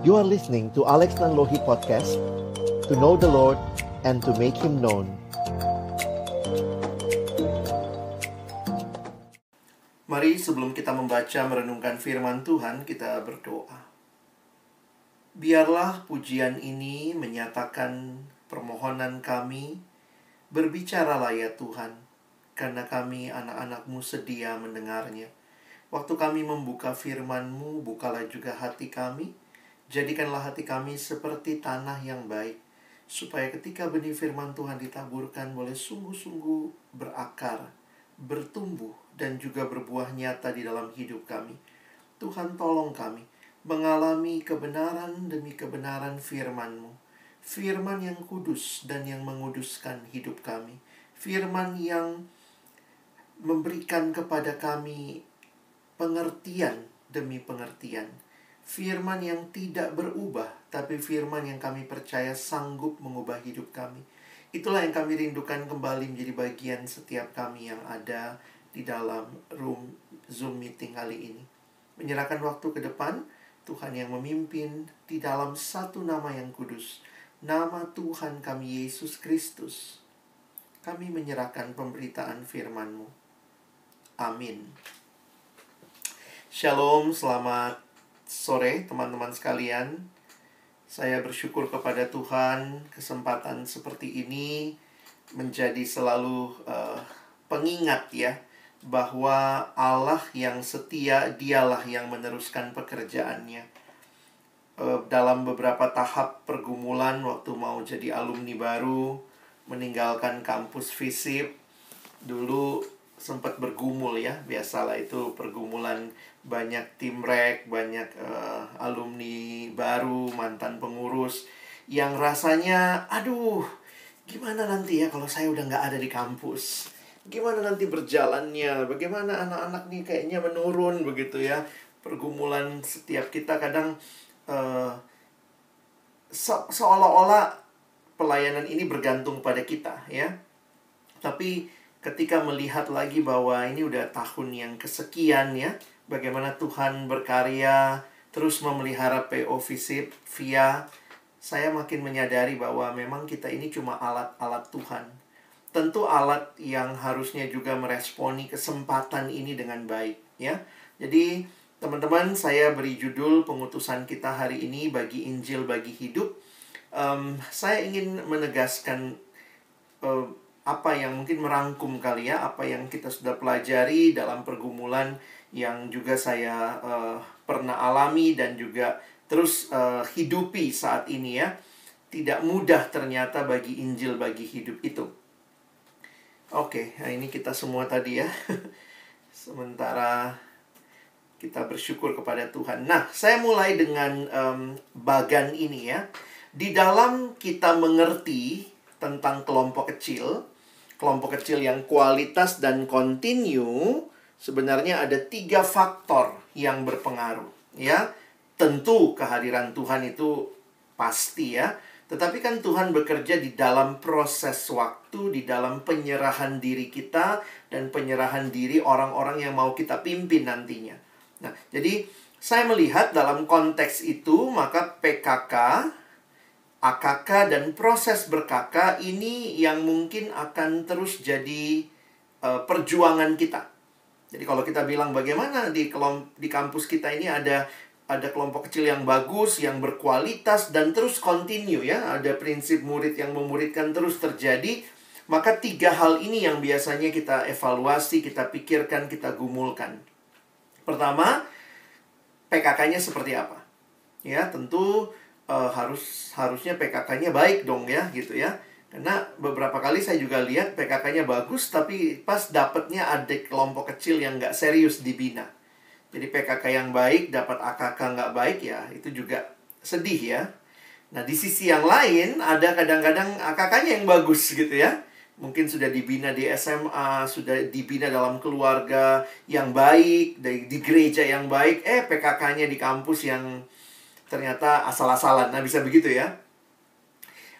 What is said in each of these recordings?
You are listening to Alex Nanlohi Podcast, to know the Lord and to make Him known. Mari sebelum kita membaca merenungkan firman Tuhan, kita berdoa. Biarlah pujian ini menyatakan permohonan kami, berbicaralah ya Tuhan, karena kami anak-anak-Mu sedia mendengarnya. Waktu kami membuka firman-Mu, bukalah juga hati kami. Jadikanlah hati kami seperti tanah yang baik, supaya ketika benih firman Tuhan ditaburkan boleh sungguh-sungguh berakar, bertumbuh, dan juga berbuah nyata di dalam hidup kami. Tuhan tolong kami mengalami kebenaran demi kebenaran firman-Mu. Firman yang kudus dan yang menguduskan hidup kami. Firman yang memberikan kepada kami pengertian demi pengertian. Firman yang tidak berubah, tapi firman yang kami percaya sanggup mengubah hidup kami. Itulah yang kami rindukan kembali menjadi bagian setiap kami yang ada di dalam room Zoom meeting kali ini. Menyerahkan waktu ke depan, Tuhan yang memimpin di dalam satu nama yang kudus, nama Tuhan kami Yesus Kristus. Kami menyerahkan pemberitaan firman-Mu. Amin. Shalom, selamat sore teman-teman sekalian. Saya bersyukur kepada Tuhan kesempatan seperti ini menjadi selalu pengingat ya, bahwa Allah yang setia, Dialah yang meneruskan pekerjaannya. Dalam beberapa tahap pergumulan waktu mau jadi alumni baru, meninggalkan kampus FISIP, dulu sempat bergumul ya, biasalah itu pergumulan, banyak tim rek, banyak alumni baru, mantan pengurus yang rasanya, aduh, gimana nanti ya kalau saya udah nggak ada di kampus? Gimana nanti berjalannya? Bagaimana anak-anak nih kayaknya menurun begitu ya? Pergumulan setiap kita kadang seolah-olah pelayanan ini bergantung pada kita ya. Tapi ketika melihat lagi bahwa ini udah tahun yang kesekian ya, bagaimana Tuhan berkarya, terus memelihara PO FISIP via, saya makin menyadari bahwa memang kita ini cuma alat-alat Tuhan. Tentu alat yang harusnya juga meresponi kesempatan ini dengan baik ya. Jadi teman-teman, saya beri judul pengutusan kita hari ini, bagi Injil bagi hidup. Saya ingin menegaskan apa yang mungkin merangkum kali ya, apa yang kita sudah pelajari dalam pergumulan yang juga saya pernah alami dan juga terus hidupi saat ini ya. Tidak mudah ternyata bagi Injil bagi hidup itu. Oke, nah ini kita semua tadi ya. Sementara kita bersyukur kepada Tuhan. Nah, saya mulai dengan bagan ini ya. Di dalam kita mengerti tentang kelompok kecil yang kualitas dan kontinu, sebenarnya ada 3 faktor yang berpengaruh ya. Tentu kehadiran Tuhan itu pasti ya, tetapi kan Tuhan bekerja di dalam proses waktu, di dalam penyerahan diri kita dan penyerahan diri orang-orang yang mau kita pimpin nantinya. Nah, jadi saya melihat dalam konteks itu, maka PKK, AKK, dan proses ber-KK ini yang mungkin akan terus jadi perjuangan kita. Jadi kalau kita bilang bagaimana di kampus kita ini ada kelompok kecil yang bagus, yang berkualitas, dan terus continue ya. Ada prinsip murid yang memuridkan terus terjadi. Maka 3 hal ini yang biasanya kita evaluasi, kita pikirkan, kita gumulkan. Pertama, PKK-nya seperti apa? Ya, tentu harusnya PKK-nya baik dong ya, gitu ya. Karena beberapa kali saya juga lihat PKK-nya bagus, tapi pas dapatnya ada kelompok kecil yang nggak serius dibina. Jadi PKK yang baik dapat AKK nggak baik ya, itu juga sedih ya. Nah, di sisi yang lain ada kadang-kadang AKK-nya yang bagus gitu ya. Mungkin sudah dibina di SMA, sudah dibina dalam keluarga yang baik, di gereja yang baik, PKK-nya di kampus yang ternyata asal-asalan. Nah, bisa begitu ya.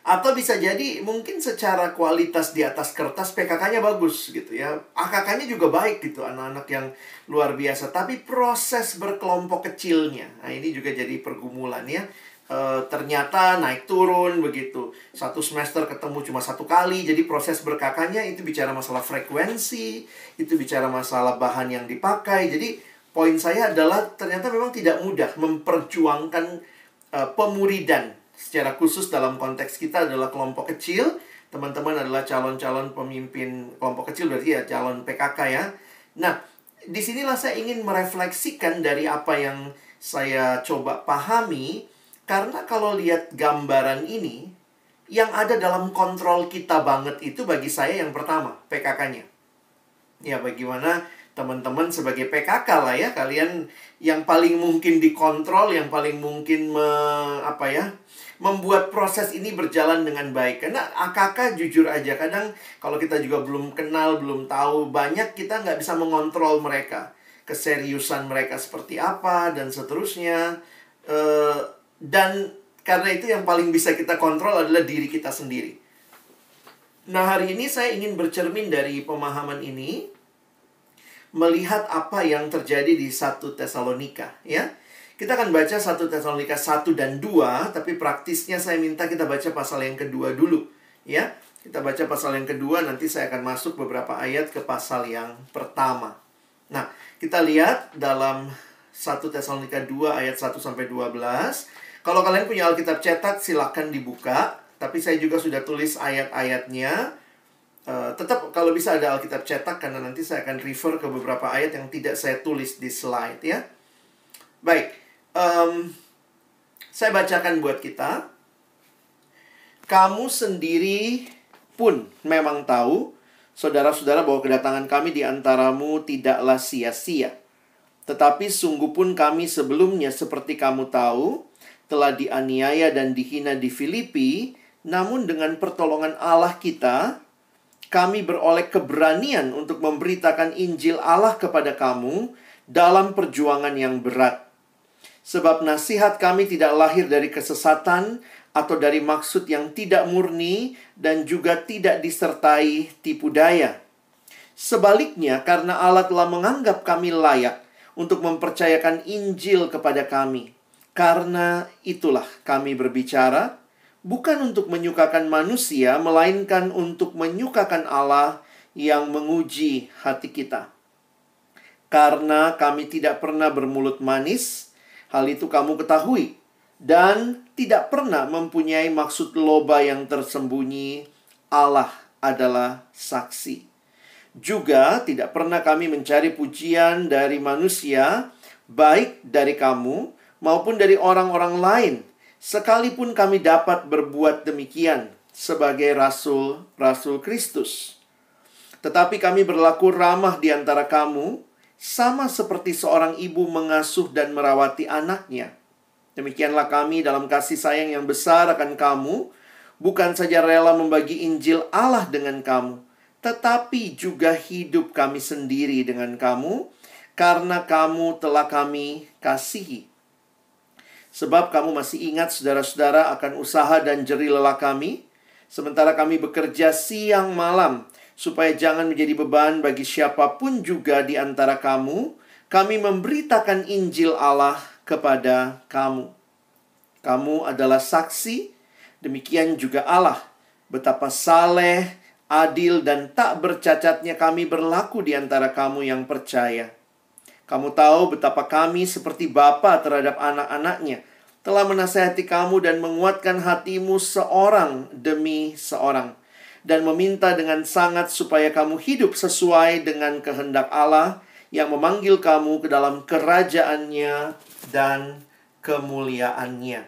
Atau bisa jadi mungkin secara kualitas di atas kertas PKK-nya bagus gitu ya. AKK-nya juga baik gitu, anak-anak yang luar biasa. Tapi proses berkelompok kecilnya, nah ini juga jadi pergumulan ya. Ternyata naik turun begitu. Satu semester ketemu cuma satu kali. Jadi proses berkakaknya itu bicara masalah frekuensi, itu bicara masalah bahan yang dipakai. Jadi poin saya adalah ternyata memang tidak mudah memperjuangkan pemuridan. Secara khusus dalam konteks kita adalah kelompok kecil. Teman-teman adalah calon-calon pemimpin kelompok kecil, berarti ya calon PKK ya. Nah, disinilah saya ingin merefleksikan dari apa yang saya coba pahami. Karena kalau lihat gambaran ini, yang ada dalam kontrol kita banget itu bagi saya yang pertama, PKK-nya. Ya, bagaimana teman-teman sebagai PKK lah ya, kalian yang paling mungkin dikontrol, yang paling mungkin membuat proses ini berjalan dengan baik. Karena AKK jujur aja, kadang kalau kita juga belum kenal, belum tahu, banyak kita nggak bisa mengontrol mereka. Keseriusan mereka seperti apa, dan seterusnya. Dan karena itu yang paling bisa kita kontrol adalah diri kita sendiri. Nah, hari ini saya ingin bercermin dari pemahaman ini, melihat apa yang terjadi di 1 Tesalonika ya. Kita akan baca 1 Tesalonika 1 dan 2, tapi praktisnya saya minta kita baca pasal yang kedua dulu ya. Kita baca pasal yang kedua, nanti saya akan masuk beberapa ayat ke pasal yang pertama. Nah, kita lihat dalam 1 Tesalonika 2 ayat 1 sampai 12. Kalau kalian punya Alkitab cetak silakan dibuka, tapi saya juga sudah tulis ayat-ayatnya. Tetap kalau bisa ada Alkitab cetak, karena nanti saya akan refer ke beberapa ayat yang tidak saya tulis di slide ya. Baik, saya bacakan buat kita. Kamu sendiri pun memang tahu, saudara-saudara, bahwa kedatangan kami di antaramu tidaklah sia-sia. Tetapi sungguh pun kami sebelumnya, seperti kamu tahu, telah dianiaya dan dihina di Filipi. Namun dengan pertolongan Allah kita, kami beroleh keberanian untuk memberitakan Injil Allah kepada kamu dalam perjuangan yang berat. Sebab nasihat kami tidak lahir dari kesesatan atau dari maksud yang tidak murni, dan juga tidak disertai tipu daya. Sebaliknya, karena Allah telah menganggap kami layak untuk mempercayakan Injil kepada kami. Karena itulah kami berbicara, bukan untuk menyukakan manusia, melainkan untuk menyukakan Allah yang menguji hati kita. Karena kami tidak pernah bermulut manis, hal itu kamu ketahui, dan tidak pernah mempunyai maksud loba yang tersembunyi. Allah adalah saksi. Juga tidak pernah kami mencari pujian dari manusia, baik dari kamu maupun dari orang-orang lain, sekalipun kami dapat berbuat demikian sebagai rasul-rasul Kristus. Tetapi kami berlaku ramah di antara kamu, sama seperti seorang ibu mengasuh dan merawati anaknya. Demikianlah kami dalam kasih sayang yang besar akan kamu, bukan saja rela membagi Injil Allah dengan kamu, tetapi juga hidup kami sendiri dengan kamu, karena kamu telah kami kasihi. Sebab kamu masih ingat, saudara-saudara, akan usaha dan jerih lelah kami, sementara kami bekerja siang malam, supaya jangan menjadi beban bagi siapapun juga di antara kamu. Kami memberitakan Injil Allah kepada kamu. Kamu adalah saksi, demikian juga Allah, betapa saleh, adil, dan tak bercacatnya kami berlaku di antara kamu yang percaya. Kamu tahu betapa kami seperti bapa terhadap anak-anaknya, telah menasihati kamu dan menguatkan hatimu seorang demi seorang, dan meminta dengan sangat supaya kamu hidup sesuai dengan kehendak Allah yang memanggil kamu ke dalam kerajaannya dan kemuliaannya.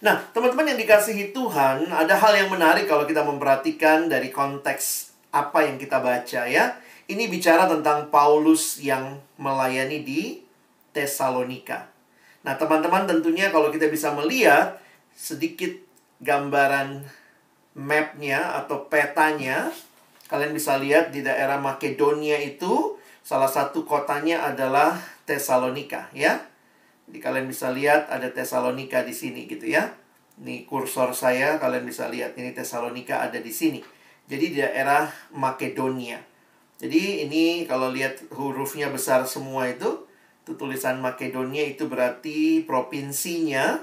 Nah, teman-teman yang dikasihi Tuhan, ada hal yang menarik kalau kita memperhatikan dari konteks apa yang kita baca ya. Ini bicara tentang Paulus yang melayani di Tesalonika. Nah, teman-teman, tentunya kalau kita bisa melihat sedikit gambaran mapnya atau petanya, kalian bisa lihat di daerah Makedonia itu salah satu kotanya adalah Tesalonika ya. Jadi kalian bisa lihat ada Tesalonika di sini gitu ya. Nih kursor saya, kalian bisa lihat. Ini Tesalonika ada di sini. Jadi di daerah Makedonia. Jadi ini kalau lihat hurufnya besar semua itu tulisan Makedonia itu berarti provinsinya.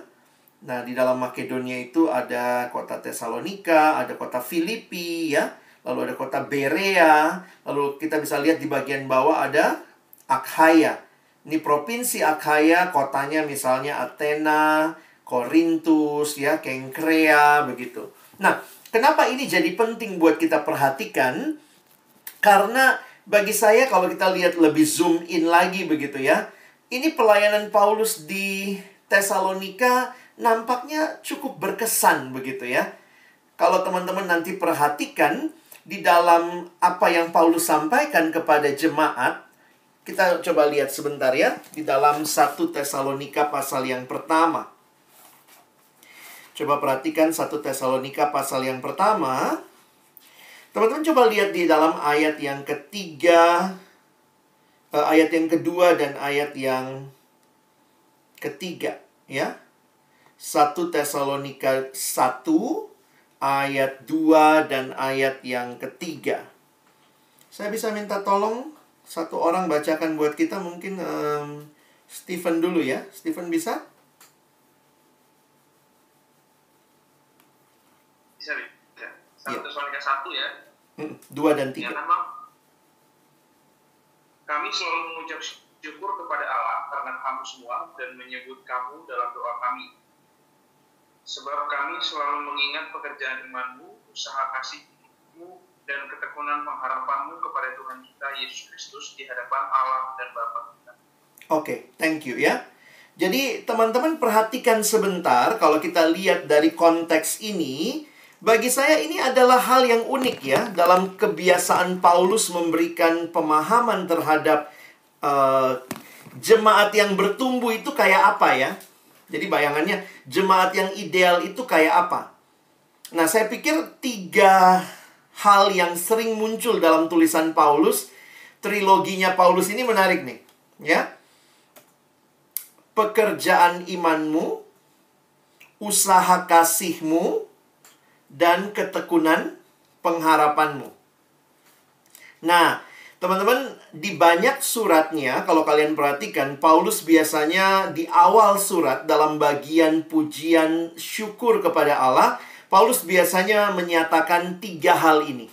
Nah, di dalam Makedonia itu ada kota Tesalonika, ada kota Filipi ya. Lalu ada kota Berea. Lalu kita bisa lihat di bagian bawah ada Akhaya. Ini provinsi Akhaya, kotanya misalnya Athena, Korintus, ya, Kenkrea, begitu. Nah, kenapa ini jadi penting buat kita perhatikan? Karena bagi saya kalau kita lihat lebih zoom in lagi begitu ya, ini pelayanan Paulus di Tesalonika nampaknya cukup berkesan begitu ya. Kalau teman-teman nanti perhatikan di dalam apa yang Paulus sampaikan kepada jemaat, kita coba lihat sebentar ya, di dalam 1 Tesalonika pasal yang pertama. Coba perhatikan 1 Tesalonika pasal yang pertama. Teman-teman coba lihat di dalam ayat yang ketiga, ayat yang kedua dan ayat yang ketiga ya. 1 Tesalonika 1 ayat 2 dan ayat yang ketiga. Saya bisa minta tolong satu orang bacakan buat kita, mungkin Stephen dulu ya. Stephen bisa? Bisa. 1 Tesalonika 1 ya. 2 dan 3. Ya, memang kami selalu mengucap syukur kepada Allah karena kamu semua dan menyebut kamu dalam doa kami. Sebab kami selalu mengingat pekerjaan imanmu, usaha kasihmu, dan ketekunan pengharapanmu kepada Tuhan kita Yesus Kristus di hadapan Allah dan Bapa kita. Oke, thank you ya. Jadi teman-teman perhatikan sebentar, kalau kita lihat dari konteks ini, bagi saya ini adalah hal yang unik ya, dalam kebiasaan Paulus memberikan pemahaman terhadap jemaat yang bertumbuh itu kayak apa ya. Jadi bayangannya, jemaat yang ideal itu kayak apa. Nah, saya pikir 3 hal yang sering muncul dalam tulisan Paulus, triloginya Paulus ini menarik nih, ya. Pekerjaan imanmu, usaha kasihmu, dan ketekunan pengharapanmu. Nah, teman-teman, di banyak suratnya, kalau kalian perhatikan, Paulus biasanya di awal surat, dalam bagian pujian syukur kepada Allah, Paulus biasanya menyatakan 3 hal ini.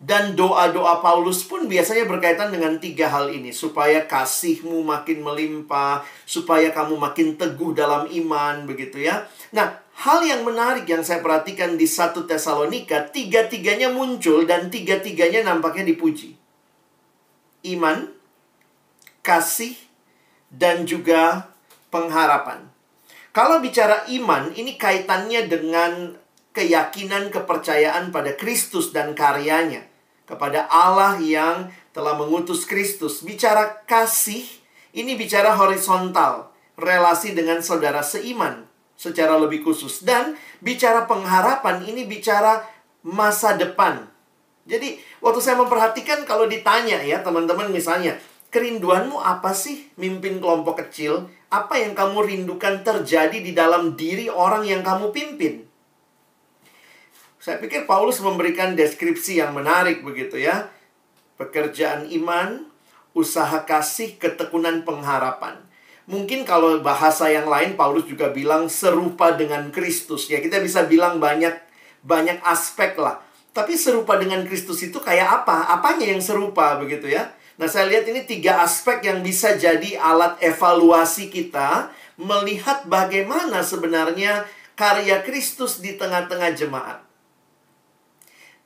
Dan doa-doa Paulus pun biasanya berkaitan dengan 3 hal ini. Supaya kasihmu makin melimpah, supaya kamu makin teguh dalam iman, begitu ya. Nah, hal yang menarik yang saya perhatikan di 1 Tesalonika, 3-tiganya muncul dan 3-tiganya nampaknya dipuji. Iman, kasih, dan juga pengharapan. Kalau bicara iman, ini kaitannya dengan keyakinan, kepercayaan pada Kristus dan karyanya, kepada Allah yang telah mengutus Kristus. Bicara kasih, ini bicara horizontal, relasi dengan saudara seiman secara lebih khusus. Dan bicara pengharapan, ini bicara masa depan. Jadi, waktu saya memperhatikan, kalau ditanya ya teman-teman, misalnya, kerinduanmu apa sih mimpin kelompok kecil? Apa yang kamu rindukan terjadi di dalam diri orang yang kamu pimpin? Saya pikir Paulus memberikan deskripsi yang menarik begitu ya. Pekerjaan iman, usaha kasih, ketekunan pengharapan. Mungkin kalau bahasa yang lain Paulus juga bilang serupa dengan Kristus. Ya, kita bisa bilang banyak aspek lah. Tapi serupa dengan Kristus itu kayak apa? Apanya yang serupa begitu ya? Nah, saya lihat ini 3 aspek yang bisa jadi alat evaluasi kita melihat bagaimana sebenarnya karya Kristus di tengah-tengah jemaat.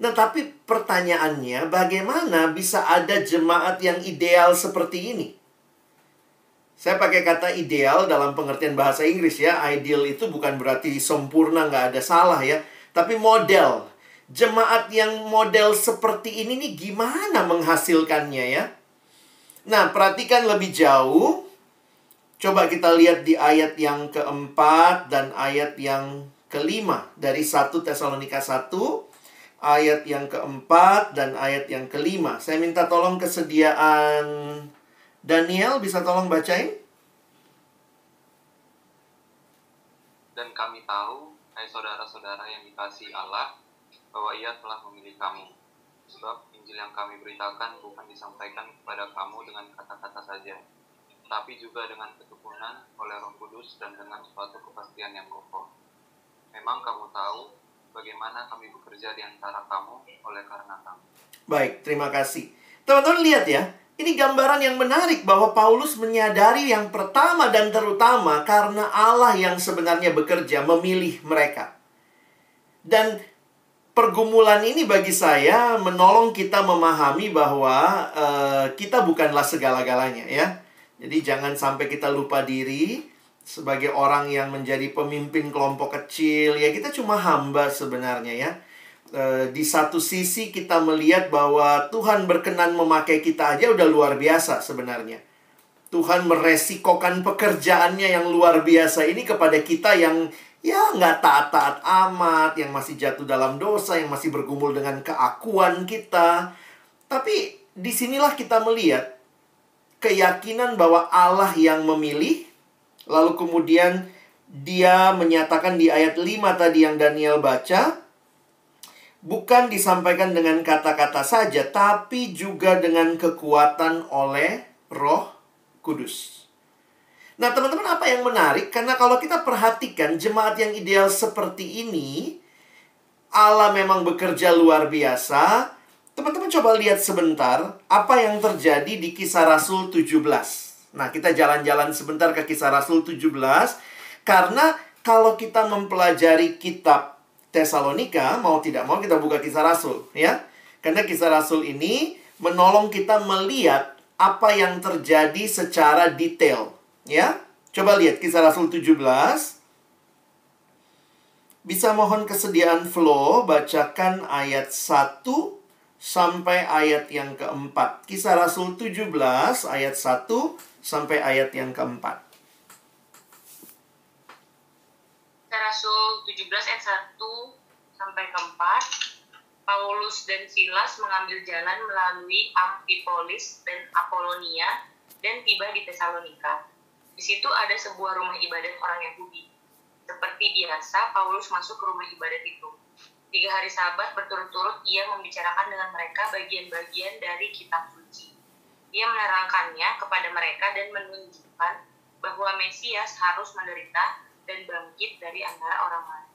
Nah, tapi pertanyaannya, bagaimana bisa ada jemaat yang ideal seperti ini? Saya pakai kata ideal dalam pengertian bahasa Inggris ya. Ideal itu bukan berarti sempurna, nggak ada salah ya. Tapi model. Jemaat yang model seperti ini nih gimana menghasilkannya ya? Nah, perhatikan lebih jauh. Coba kita lihat di ayat yang keempat dan ayat yang kelima dari 1 Tesalonika 1. Ayat yang keempat dan ayat yang kelima. Saya minta tolong kesediaan Daniel, bisa tolong bacain? Dan kami tahu, hai saudara-saudara yang dikasihi Allah, bahwa Ia telah memilih kamu. Sebab Injil yang kami beritakan bukan disampaikan kepada kamu dengan kata-kata saja, tapi juga dengan ketekunan oleh Roh Kudus dan dengan suatu kepastian yang kokoh. Memang kamu tahu bagaimana kami bekerja di antara kamu oleh karena kamu. Baik, terima kasih. Teman-teman lihat ya, ini gambaran yang menarik bahwa Paulus menyadari yang pertama dan terutama karena Allah yang sebenarnya bekerja memilih mereka. Dan pergumulan ini bagi saya menolong kita memahami bahwa kita bukanlah segala-galanya ya. Jadi jangan sampai kita lupa diri sebagai orang yang menjadi pemimpin kelompok kecil. Ya kita cuma hamba sebenarnya ya. Di satu sisi kita melihat bahwa Tuhan berkenan memakai kita aja udah luar biasa sebenarnya. Tuhan meresikokan pekerjaannya yang luar biasa ini kepada kita yang ya nggak taat-taat amat, yang masih jatuh dalam dosa, yang masih bergumul dengan keakuan kita. Tapi disinilah kita melihat keyakinan bahwa Allah yang memilih, lalu kemudian dia menyatakan di ayat 5 tadi yang Daniel baca, bukan disampaikan dengan kata-kata saja, tapi juga dengan kekuatan oleh Roh Kudus. Nah, teman-teman, apa yang menarik? Karena kalau kita perhatikan jemaat yang ideal seperti ini, Allah memang bekerja luar biasa. Teman-teman coba lihat sebentar apa yang terjadi di Kisah Rasul 17. Nah, kita jalan-jalan sebentar ke Kisah Rasul 17. Karena kalau kita mempelajari kitab Tesalonika, mau tidak mau kita buka Kisah Rasul, ya. Karena Kisah Rasul ini menolong kita melihat apa yang terjadi secara detail, ya. Coba lihat Kisah Rasul 17. Bisa mohon kesediaan flow, bacakan ayat 1 sampai ayat yang keempat. Kisah Rasul 17 ayat 1 sampai ayat yang keempat. Rasul 17 ayat 1 sampai ke 4. Paulus dan Silas mengambil jalan melalui Amfipolis dan Apolonia dan tiba di Tesalonika. Di situ ada sebuah rumah ibadat orang Yahudi. Seperti biasa, Paulus masuk ke rumah ibadat itu. 3 hari Sabat berturut-turut ia membicarakan dengan mereka bagian-bagian dari kitab suci. Ia menerangkannya kepada mereka dan menunjukkan bahwa Mesias harus menderita dan bangkit dari antara orang lain.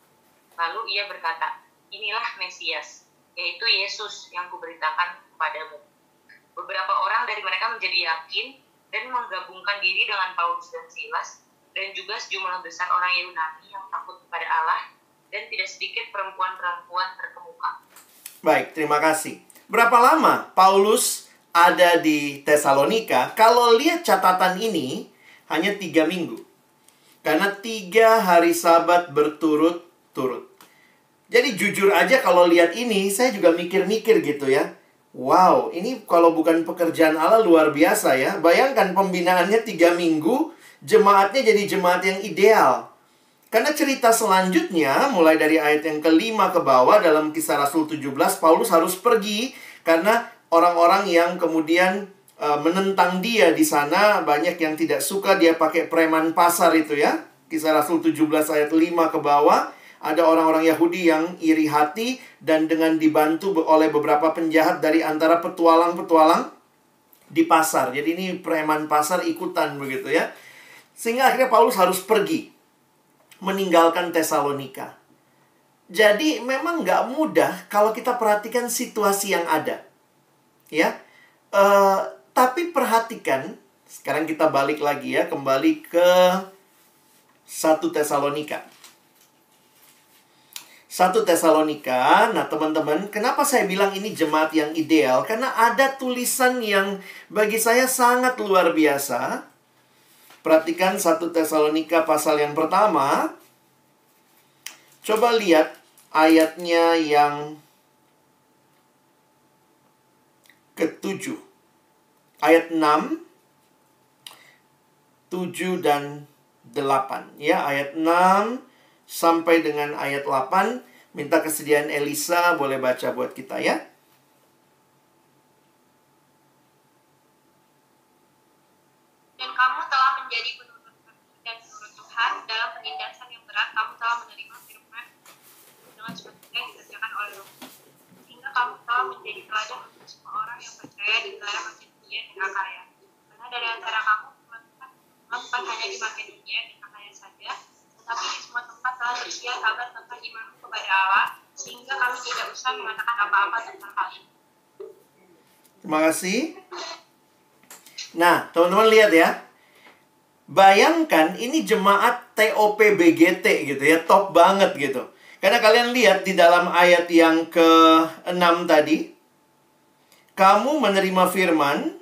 Lalu ia berkata, inilah Mesias, yaitu Yesus yang kuberitakan kepadamu. Beberapa orang dari mereka menjadi yakin dan menggabungkan diri dengan Paulus dan Silas, dan juga sejumlah besar orang Yunani yang takut kepada Allah, dan tidak sedikit perempuan-perempuan terkemuka. Baik, terima kasih. Berapa lama Paulus ada di Tesalonika? Kalau lihat catatan ini, hanya 3 minggu. Karena 3 hari Sabat berturut-turut. Jadi jujur aja kalau lihat ini, saya juga mikir-mikir gitu ya. Wow, ini kalau bukan pekerjaan Allah luar biasa ya. Bayangkan pembinaannya 3 minggu, jemaatnya jadi jemaat yang ideal. Karena cerita selanjutnya, mulai dari ayat yang ke-5 ke bawah dalam Kisah Rasul 17, Paulus harus pergi karena orang-orang yang kemudian menentang dia di sana, banyak yang tidak suka dia pakai preman pasar itu ya. Kisah Rasul 17 ayat 5 ke bawah, ada orang-orang Yahudi yang iri hati dan dengan dibantu oleh beberapa penjahat dari antara petualang-petualang di pasar. Jadi ini preman pasar ikutan begitu ya. Sehingga akhirnya Paulus harus pergi meninggalkan Tesalonika. Jadi memang nggak mudah kalau kita perhatikan situasi yang ada. Ya, tapi perhatikan, sekarang kita balik lagi ya, kembali ke 1 Tesalonika. 1 Tesalonika, nah teman-teman, kenapa saya bilang ini jemaat yang ideal? Karena ada tulisan yang bagi saya sangat luar biasa. Perhatikan 1 Tesalonika pasal yang pertama. Coba lihat ayatnya yang ke-7. Ayat 6, 7 dan 8. Ya, ayat 6 sampai dengan ayat 8. Minta kesediaan Elisa, boleh baca buat kita ya. Dan kamu telah menjadi penurut dan penurut Tuhan dalam penindasan yang berat. Kamu telah menerima firman menyatakan imanmu kepada Allah, sehingga kami tidak usah mengatakan apa-apa tentang hal ini. Terima kasih. Nah, teman-teman lihat ya. Bayangkan ini jemaat TOP-BGT gitu ya, top banget gitu. Karena kalian lihat di dalam ayat yang ke-6 tadi, kamu menerima firman,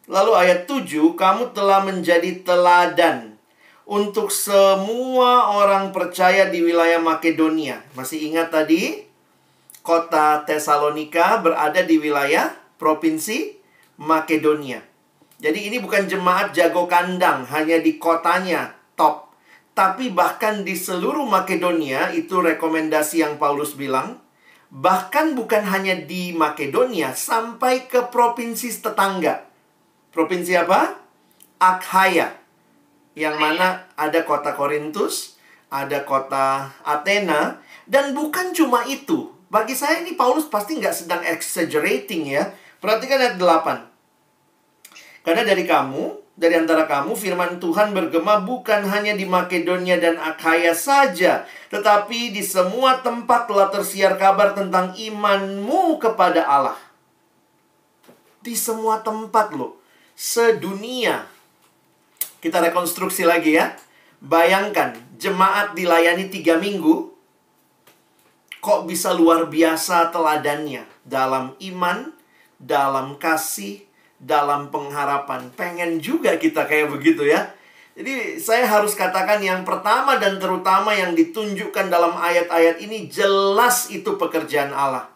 lalu ayat 7, kamu telah menjadi teladan untuk semua orang percaya di wilayah Makedonia. Masih ingat tadi? Kota Tesalonika berada di wilayah provinsi Makedonia. Jadi ini bukan jemaat jago kandang, hanya di kotanya top. Tapi bahkan di seluruh Makedonia, itu rekomendasi yang Paulus bilang, bahkan bukan hanya di Makedonia, sampai ke provinsi tetangga. Provinsi apa? Akhaya. Yang mana ada kota Korintus, ada kota Athena, dan bukan cuma itu. Bagi saya ini Paulus pasti nggak sedang exaggerating ya. Perhatikan ayat 8. Karena dari antara kamu, firman Tuhan bergema bukan hanya di Makedonia dan Akhaya saja, tetapi di semua tempat telah tersiar kabar tentang imanmu kepada Allah. Di semua tempat loh, sedunia. Kita rekonstruksi lagi ya. Bayangkan, jemaat dilayani 3 minggu, kok bisa luar biasa teladannya dalam iman, dalam kasih, dalam pengharapan. Pengen juga kita kayak begitu ya. Jadi saya harus katakan yang pertama dan terutama yang ditunjukkan dalam ayat-ayat ini, jelas itu pekerjaan Allah.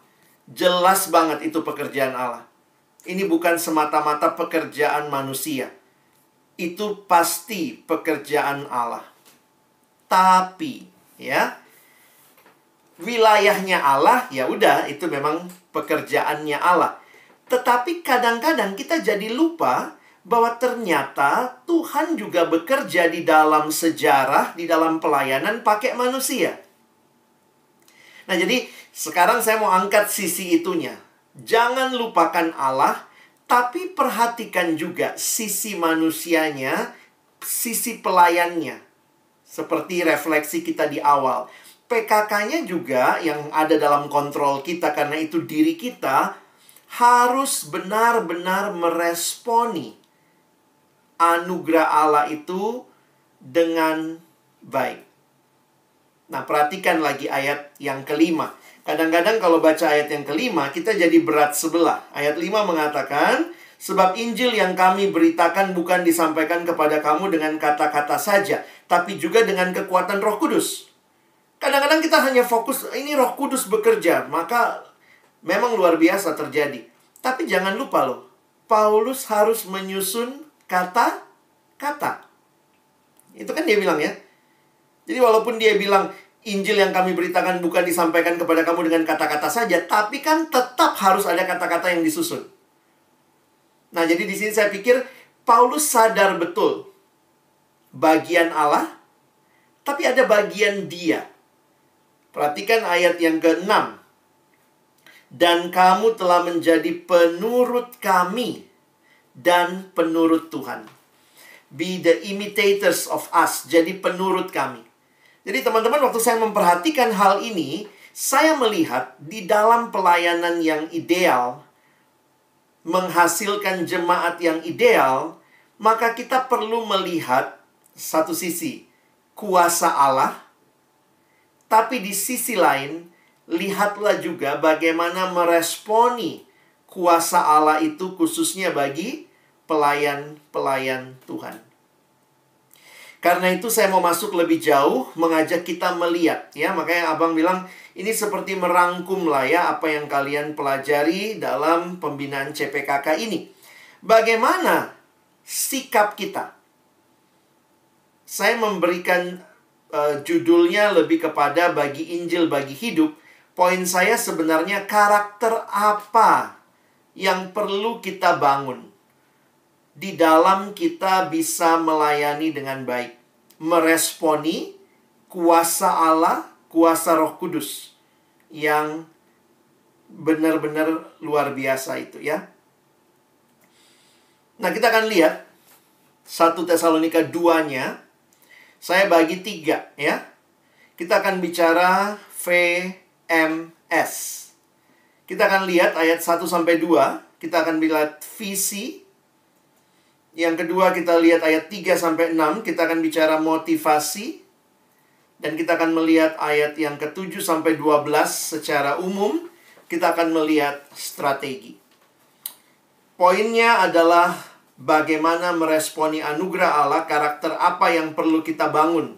Jelas banget itu pekerjaan Allah. Ini bukan semata-mata pekerjaan manusia. Itu pasti pekerjaan Allah. Tapi ya, wilayahnya Allah, ya udah itu memang pekerjaannya Allah. Tetapi kadang-kadang kita jadi lupa bahwa ternyata Tuhan juga bekerja di dalam sejarah, di dalam pelayanan pakai manusia. Nah, jadi sekarang saya mau angkat sisi itunya. Jangan lupakan Allah, tapi perhatikan juga sisi manusianya, sisi pelayannya. Seperti refleksi kita di awal. PKK-nya juga yang ada dalam kontrol kita, karena itu diri kita, harus benar-benar meresponi anugerah Allah itu dengan baik. Nah, perhatikan lagi ayat yang kelima. Kadang-kadang kalau baca ayat yang kelima, kita jadi berat sebelah. Ayat 5 mengatakan, sebab Injil yang kami beritakan bukan disampaikan kepada kamu dengan kata-kata saja, tapi juga dengan kekuatan Roh Kudus. Kadang-kadang kita hanya fokus, ini Roh Kudus bekerja, maka memang luar biasa terjadi. Tapi jangan lupa loh, Paulus harus menyusun kata-kata. Itu kan dia bilang ya. Jadi walaupun dia bilang, Injil yang kami beritakan bukan disampaikan kepada kamu dengan kata-kata saja, tapi kan tetap harus ada kata-kata yang disusun. Nah, jadi di sini saya pikir, Paulus sadar betul bagian Allah, tapi ada bagian dia. Perhatikan ayat yang ke-6. Dan kamu telah menjadi penurut kami dan penurut Tuhan. Be the imitators of us. Jadi penurut kami. Jadi teman-teman, waktu saya memperhatikan hal ini, saya melihat di dalam pelayanan yang ideal, menghasilkan jemaat yang ideal, maka kita perlu melihat satu sisi, kuasa Allah. Tapi di sisi lain, lihatlah juga bagaimana meresponi kuasa Allah itu khususnya bagi pelayan-pelayan Tuhan. Karena itu saya mau masuk lebih jauh, mengajak kita melihat ya. Makanya Abang bilang ini seperti merangkum lah ya apa yang kalian pelajari dalam pembinaan CPKK ini. Bagaimana sikap kita? Saya memberikan judulnya lebih kepada bagi Injil, bagi hidup. Poin saya sebenarnya karakter apa yang perlu kita bangun di dalam kita bisa melayani dengan baik, meresponi kuasa Allah, kuasa Roh Kudus yang benar-benar luar biasa itu ya. Nah, kita akan lihat 1 Tesalonika 2-nya. Saya bagi 3 ya. Kita akan bicara VMS. Kita akan lihat ayat 1-2. Kita akan lihat visi. Yang kedua kita lihat ayat 3-6. Kita akan bicara motivasi. Dan kita akan melihat ayat yang ke-7-12 secara umum. Kita akan melihat strategi. Poinnya adalah bagaimana meresponi anugerah Allah, karakter apa yang perlu kita bangun.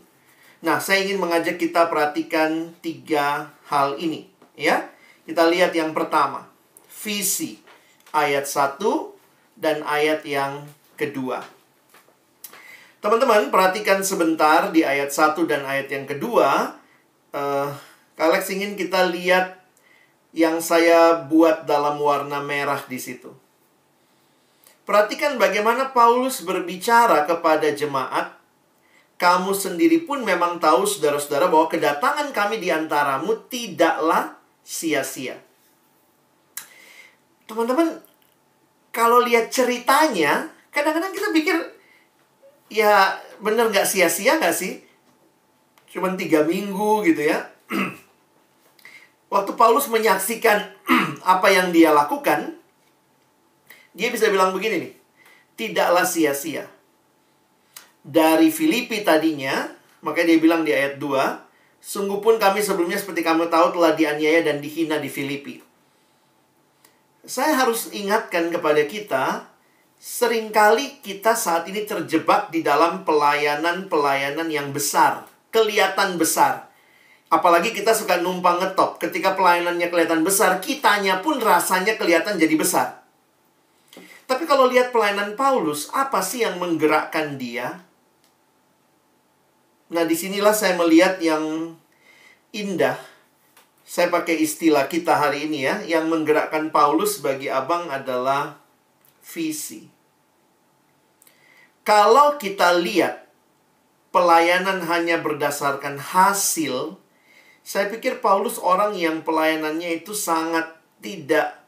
Nah, saya ingin mengajak kita perhatikan 3 hal ini, ya. Kita lihat yang pertama, visi, ayat 1 dan ayat yang kedua. Teman-teman, perhatikan sebentar di ayat 1 dan ayat yang kedua. Alex ingin kita lihat yang saya buat dalam warna merah di situ. Perhatikan bagaimana Paulus berbicara kepada jemaat. Kamu sendiri pun memang tahu, saudara-saudara, bahwa kedatangan kami di antaramu tidaklah sia-sia. Teman-teman, kalau lihat ceritanya, kadang-kadang kita pikir, ya bener nggak sia-sia nggak sih? Cuman 3 minggu gitu ya. Waktu Paulus menyaksikan apa yang dia lakukan, dia bisa bilang begini nih, tidaklah sia-sia. Dari Filipi tadinya, makanya dia bilang di ayat 2, sungguh pun kami sebelumnya seperti kamu tahu telah dianiaya dan dihina di Filipi. Saya harus ingatkan kepada kita, seringkali kita saat ini terjebak di dalam pelayanan-pelayanan yang besar, kelihatan besar. Apalagi kita suka numpang ngetop. Ketika pelayanannya kelihatan besar, kitanya pun rasanya kelihatan jadi besar. Tapi kalau lihat pelayanan Paulus, apa sih yang menggerakkan dia? Nah, disinilah saya melihat yang indah. Saya pakai istilah kita hari ini ya. Yang menggerakkan Paulus bagi abang adalah visi. Kalau kita lihat pelayanan hanya berdasarkan hasil, saya pikir Paulus orang yang pelayanannya itu sangat tidak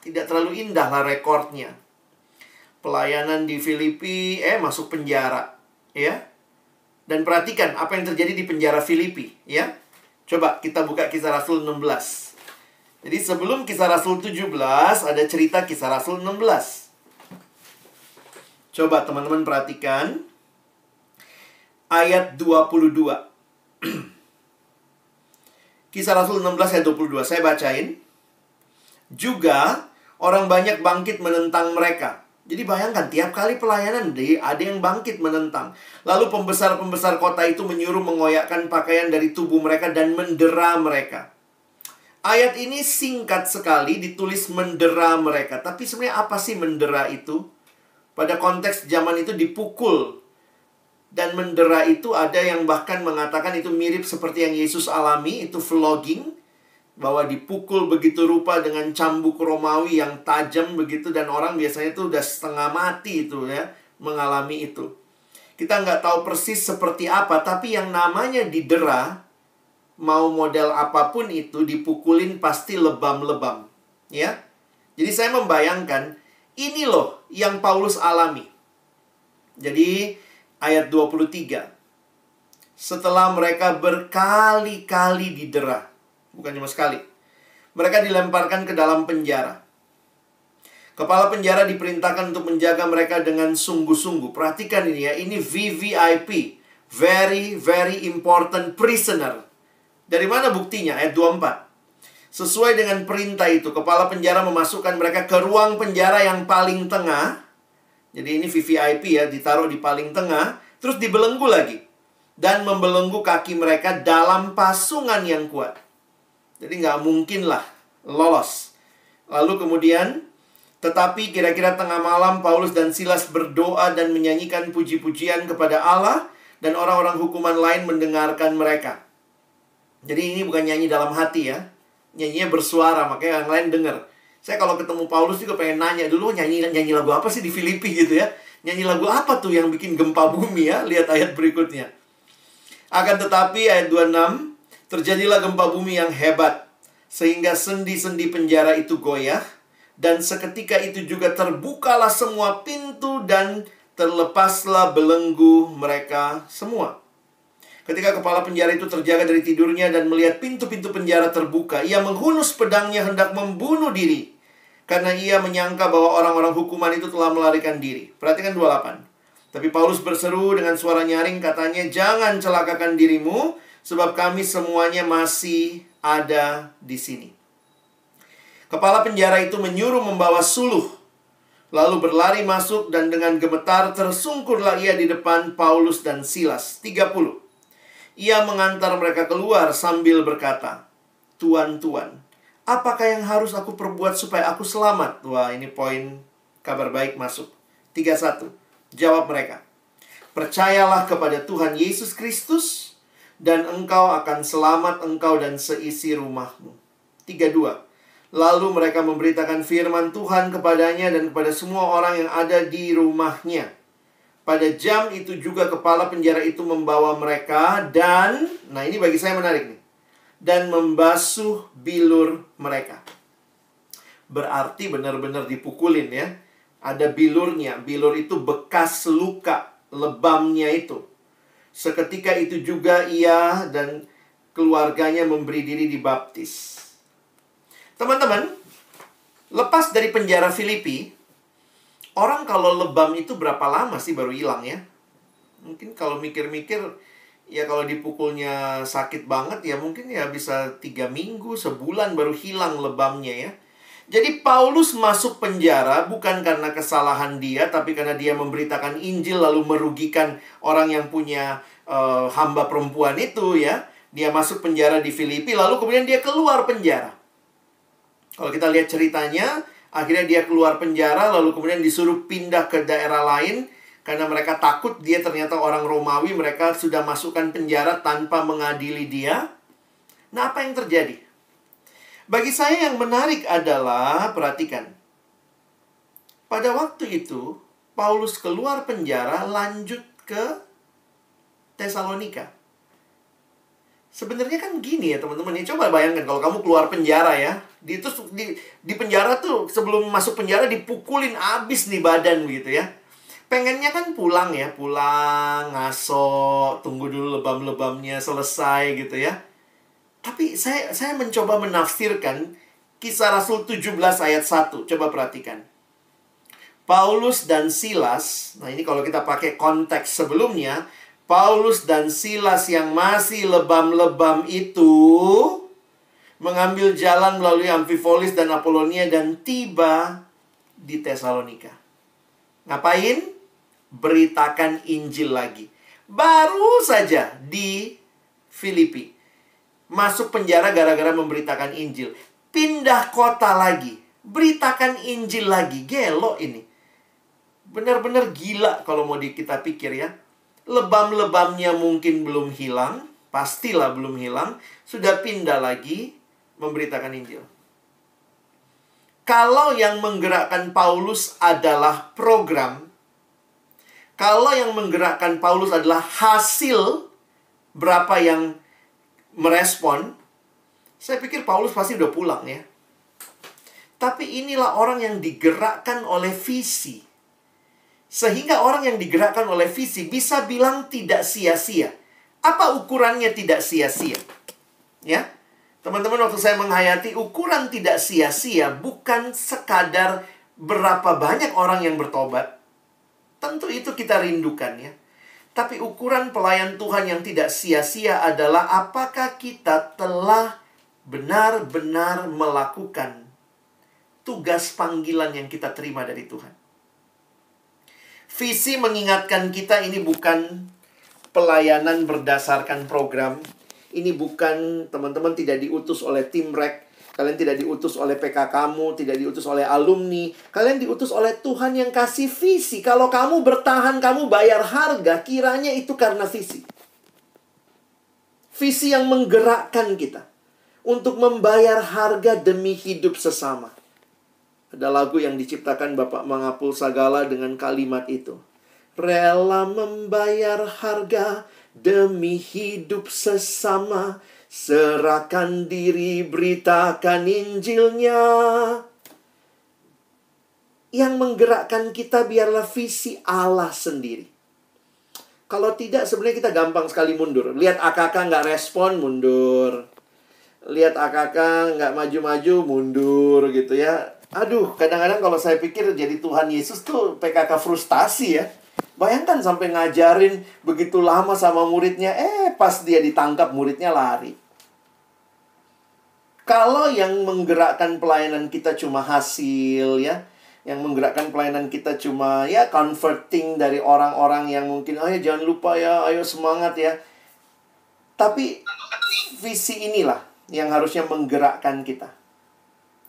terlalu indah lah rekornya. Pelayanan di Filipi, masuk penjara, ya. Dan perhatikan apa yang terjadi di penjara Filipi, ya. Coba kita buka Kisah Rasul 16. Jadi sebelum Kisah Rasul 17, ada cerita Kisah Rasul 16. Coba teman-teman perhatikan ayat 22. Kisah Rasul 16 ayat 22, saya bacain. Juga orang banyak bangkit menentang mereka. Jadi bayangkan, tiap kali pelayanan ada yang bangkit menentang. Lalu pembesar-pembesar kota itu menyuruh mengoyakkan pakaian dari tubuh mereka dan mendera mereka. Ayat ini singkat sekali, ditulis mendera mereka. Tapi sebenarnya apa sih mendera itu? Pada konteks zaman itu dipukul. Dan mendera itu ada yang bahkan mengatakan itu mirip seperti yang Yesus alami, itu flogging. Bahwa dipukul begitu rupa dengan cambuk Romawi yang tajam begitu. Dan orang biasanya itu udah setengah mati itu ya, mengalami itu. Kita nggak tahu persis seperti apa, tapi yang namanya didera, mau model apapun itu, dipukulin pasti lebam-lebam. Ya. Jadi saya membayangkan, ini loh yang Paulus alami. Jadi ayat 23. Setelah mereka berkali-kali didera, bukan cuma sekali, mereka dilemparkan ke dalam penjara. Kepala penjara diperintahkan untuk menjaga mereka dengan sungguh-sungguh. Perhatikan ini ya, ini VVIP, very very important prisoner. Dari mana buktinya? Ayat 24. Sesuai dengan perintah itu, kepala penjara memasukkan mereka ke ruang penjara yang paling tengah. Jadi ini VVIP ya, ditaruh di paling tengah, terus dibelenggu lagi. Dan membelenggu kaki mereka dalam pasungan yang kuat. Jadi nggak mungkin lah lolos. Lalu kemudian, tetapi kira-kira tengah malam Paulus dan Silas berdoa dan menyanyikan puji-pujian kepada Allah. Dan orang-orang hukuman lain mendengarkan mereka. Jadi ini bukan nyanyi dalam hati ya. Nyanyinya bersuara, makanya yang lain dengar. Saya kalau ketemu Paulus juga pengen nanya dulu, nyanyi lagu apa sih di Filipi gitu ya. Nyanyi lagu apa tuh yang bikin gempa bumi ya. Lihat ayat berikutnya. Akan tetapi ayat 26. Terjadilah gempa bumi yang hebat, sehingga sendi-sendi penjara itu goyah, dan seketika itu juga terbukalah semua pintu dan terlepaslah belenggu mereka semua. Ketika kepala penjara itu terjaga dari tidurnya dan melihat pintu-pintu penjara terbuka, ia menghunus pedangnya hendak membunuh diri. Karena ia menyangka bahwa orang-orang hukuman itu telah melarikan diri. Perhatikan 28. Tapi Paulus berseru dengan suara nyaring, katanya, "Jangan celakakan dirimu, sebab kami semuanya masih ada di sini." Kepala penjara itu menyuruh membawa suluh, lalu berlari masuk dan dengan gemetar tersungkurlah ia di depan Paulus dan Silas. 30. Ia mengantar mereka keluar sambil berkata, "Tuan, apakah yang harus aku perbuat supaya aku selamat?" Wah, ini poin kabar baik masuk. 31. Jawab mereka, "Percayalah kepada Tuhan Yesus Kristus, dan engkau akan selamat, engkau dan seisi rumahmu." 32. Lalu mereka memberitakan firman Tuhan kepadanya dan kepada semua orang yang ada di rumahnya. Pada jam itu juga kepala penjara itu membawa mereka dan, nah ini bagi saya menarik nih, dan membasuh bilur mereka. Berarti benar-benar dipukulin ya. Ada bilurnya. Bilur itu bekas luka, lebamnya itu. Seketika itu juga ia dan keluarganya memberi diri dibaptis. Teman-teman, lepas dari penjara Filipi, orang kalau lebam itu berapa lama sih baru hilang ya? Mungkin kalau mikir-mikir, ya kalau dipukulnya sakit banget ya mungkin ya bisa 3 minggu, sebulan baru hilang lebamnya ya. Jadi Paulus masuk penjara bukan karena kesalahan dia, tapi karena dia memberitakan Injil lalu merugikan orang yang punya hamba perempuan itu ya. Dia masuk penjara di Filipi, lalu kemudian dia keluar penjara. Kalau kita lihat ceritanya, akhirnya dia keluar penjara, lalu kemudian disuruh pindah ke daerah lain. Karena mereka takut dia ternyata orang Romawi, mereka sudah masukkan penjara tanpa mengadili dia. Nah, apa yang terjadi? Bagi saya yang menarik adalah, perhatikan. Pada waktu itu, Paulus keluar penjara, lanjut ke Tesalonika. Sebenarnya kan gini ya teman-teman, ya coba bayangkan kalau kamu keluar penjara ya, di penjara tuh sebelum masuk penjara dipukulin abis nih badan gitu ya. Pengennya kan pulang ya, pulang, ngaso, tunggu dulu lebam-lebamnya selesai gitu ya. Tapi saya mencoba menafsirkan Kisah Rasul 17 ayat 1. Coba perhatikan. Paulus dan Silas, nah ini kalau kita pakai konteks sebelumnya, Paulus dan Silas yang masih lebam-lebam itu mengambil jalan melalui Amfipolis dan Apolonia dan tiba di Tesalonika. Ngapain? Beritakan Injil lagi. Baru saja di Filipi. Masuk penjara gara-gara memberitakan Injil. Pindah kota lagi. Beritakan Injil lagi. Gelo ini. Benar-benar gila kalau mau kita pikir ya. Lebam-lebamnya mungkin belum hilang. Pastilah belum hilang. Sudah pindah lagi memberitakan Injil. Kalau yang menggerakkan Paulus adalah program, kalau yang menggerakkan Paulus adalah hasil berapa yang merespon, saya pikir Paulus pasti udah pulang ya. Tapi inilah orang yang digerakkan oleh visi. Sehingga orang yang digerakkan oleh visi bisa bilang tidak sia-sia. Apa ukurannya tidak sia-sia? Ya, teman-teman, waktu saya menghayati ukuran tidak sia-sia bukan sekadar berapa banyak orang yang bertobat. Tentu itu kita rindukan ya. Tapi ukuran pelayan Tuhan yang tidak sia-sia adalah apakah kita telah benar-benar melakukan tugas panggilan yang kita terima dari Tuhan. Visi mengingatkan kita ini bukan pelayanan berdasarkan program. Ini bukan, teman-teman tidak diutus oleh tim rek. Kalian tidak diutus oleh PK kamu, tidak diutus oleh alumni. Kalian diutus oleh Tuhan yang kasih visi. Kalau kamu bertahan, kamu bayar harga, kiranya itu karena visi. Visi yang menggerakkan kita untuk membayar harga demi hidup sesama. Ada lagu yang diciptakan Bapak Mangapul Sagala dengan kalimat itu. Rela membayar harga demi hidup sesama. Serahkan diri, beritakan Injilnya. Yang menggerakkan kita biarlah visi Allah sendiri. Kalau tidak, sebenarnya kita gampang sekali mundur. Lihat AKK nggak respon, mundur. Lihat AKK nggak maju-maju, mundur gitu ya. Aduh, kadang-kadang kalau saya pikir jadi Tuhan Yesus tuh PKK frustasi ya. Bayangkan sampai ngajarin begitu lama sama muridnya, pas dia ditangkap muridnya lari. Kalau yang menggerakkan pelayanan kita cuma hasil ya, yang menggerakkan pelayanan kita cuma ya converting dari orang-orang yang mungkin, ayo jangan lupa ya, ayo semangat ya. Tapi visi inilah yang harusnya menggerakkan kita.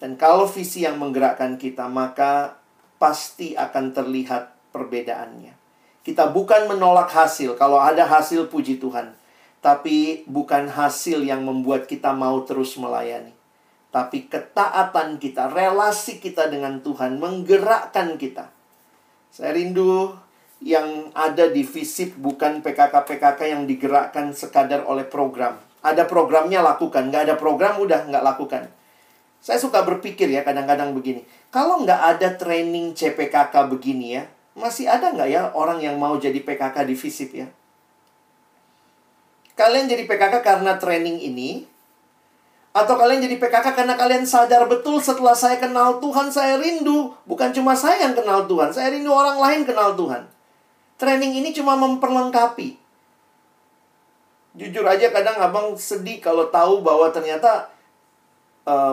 Dan kalau visi yang menggerakkan kita, maka pasti akan terlihat perbedaannya. Kita bukan menolak hasil. Kalau ada hasil, puji Tuhan. Tapi bukan hasil yang membuat kita mau terus melayani. Tapi ketaatan kita, relasi kita dengan Tuhan menggerakkan kita. Saya rindu yang ada di FISIP bukan PKK-PKK yang digerakkan sekadar oleh program. Ada programnya, lakukan. Nggak ada program, udah nggak lakukan. Saya suka berpikir ya kadang-kadang begini. Kalau nggak ada training CPKK begini ya, masih ada nggak ya orang yang mau jadi PKK di FISIP ya? Kalian jadi PKK karena training ini? Atau kalian jadi PKK karena kalian sadar betul setelah saya kenal Tuhan, saya rindu. Bukan cuma saya yang kenal Tuhan, saya rindu orang lain kenal Tuhan. Training ini cuma memperlengkapi. Jujur aja kadang abang sedih kalau tahu bahwa ternyata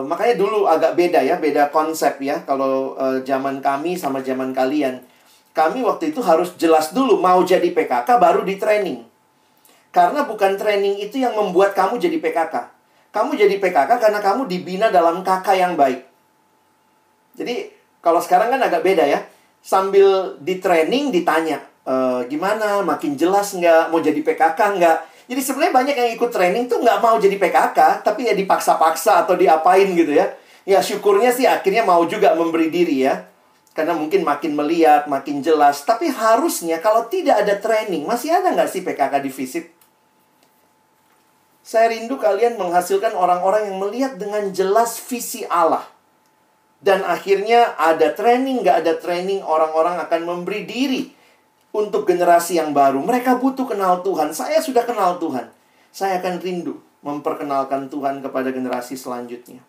makanya dulu agak beda ya, beda konsep ya. Kalau zaman kami sama zaman kalian. Kami waktu itu harus jelas dulu mau jadi PKK baru di training. Karena bukan training itu yang membuat kamu jadi PKK. Kamu jadi PKK karena kamu dibina dalam KK yang baik. Jadi kalau sekarang kan agak beda ya. Sambil di training ditanya, gimana, makin jelas nggak, mau jadi PKK nggak? Jadi sebenarnya banyak yang ikut training tuh nggak mau jadi PKK, tapi ya dipaksa-paksa atau diapain gitu ya. Ya syukurnya sih akhirnya mau juga memberi diri ya. Karena mungkin makin melihat, makin jelas. Tapi harusnya kalau tidak ada training, masih ada nggak sih PKK di FISIP? Saya rindu kalian menghasilkan orang-orang yang melihat dengan jelas visi Allah. Dan akhirnya ada training, nggak ada training, orang-orang akan memberi diri untuk generasi yang baru. Mereka butuh kenal Tuhan. Saya sudah kenal Tuhan. Saya akan rindu memperkenalkan Tuhan kepada generasi selanjutnya.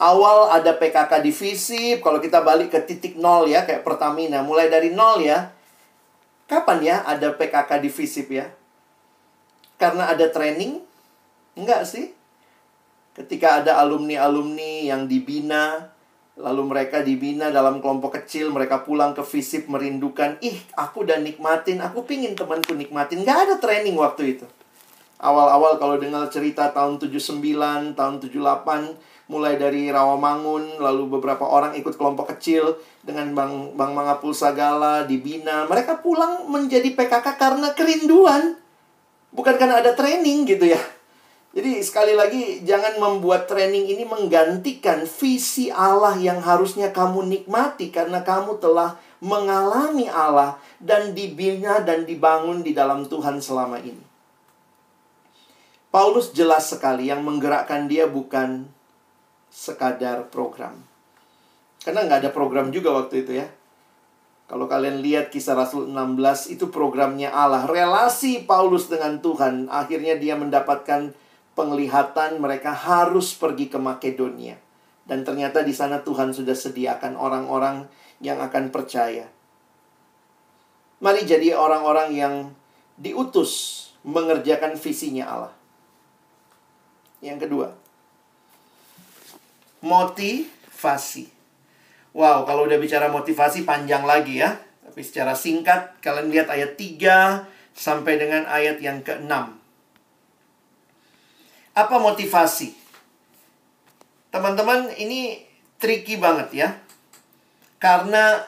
Awal ada PKK di FISIP. Kalau kita balik ke titik nol ya, kayak Pertamina. Mulai dari nol ya. Kapan ya ada PKK di FISIP ya? Karena ada training? Enggak sih. Ketika ada alumni-alumni yang dibina, lalu mereka dibina dalam kelompok kecil, mereka pulang ke FISIP merindukan, aku udah nikmatin, aku pingin temanku nikmatin. Enggak ada training waktu itu. Awal-awal kalau dengar cerita tahun 79, tahun 78, mulai dari Rawamangun, lalu beberapa orang ikut kelompok kecil dengan Bang Mangapul Sagala, dibina. Mereka pulang menjadi PKK karena kerinduan. Bukan karena ada training gitu ya. Jadi sekali lagi jangan membuat training ini menggantikan visi Allah yang harusnya kamu nikmati. Karena kamu telah mengalami Allah dan dibina dan dibangun di dalam Tuhan selama ini. Paulus jelas sekali yang menggerakkan dia bukan sekadar program. Karena nggak ada program juga waktu itu ya. Kalau kalian lihat Kisah Rasul 16, itu programnya Allah. Relasi Paulus dengan Tuhan. Akhirnya dia mendapatkan penglihatan mereka harus pergi ke Makedonia. Dan ternyata di sana Tuhan sudah sediakan orang-orang yang akan percaya. Mari jadi orang-orang yang diutus mengerjakan visinya Allah. Yang kedua, motivasi. Wow, kalau udah bicara motivasi panjang lagi ya. Tapi secara singkat, kalian lihat ayat 3 sampai dengan ayat yang ke-6. Apa motivasi? Teman-teman, ini tricky banget ya. Karena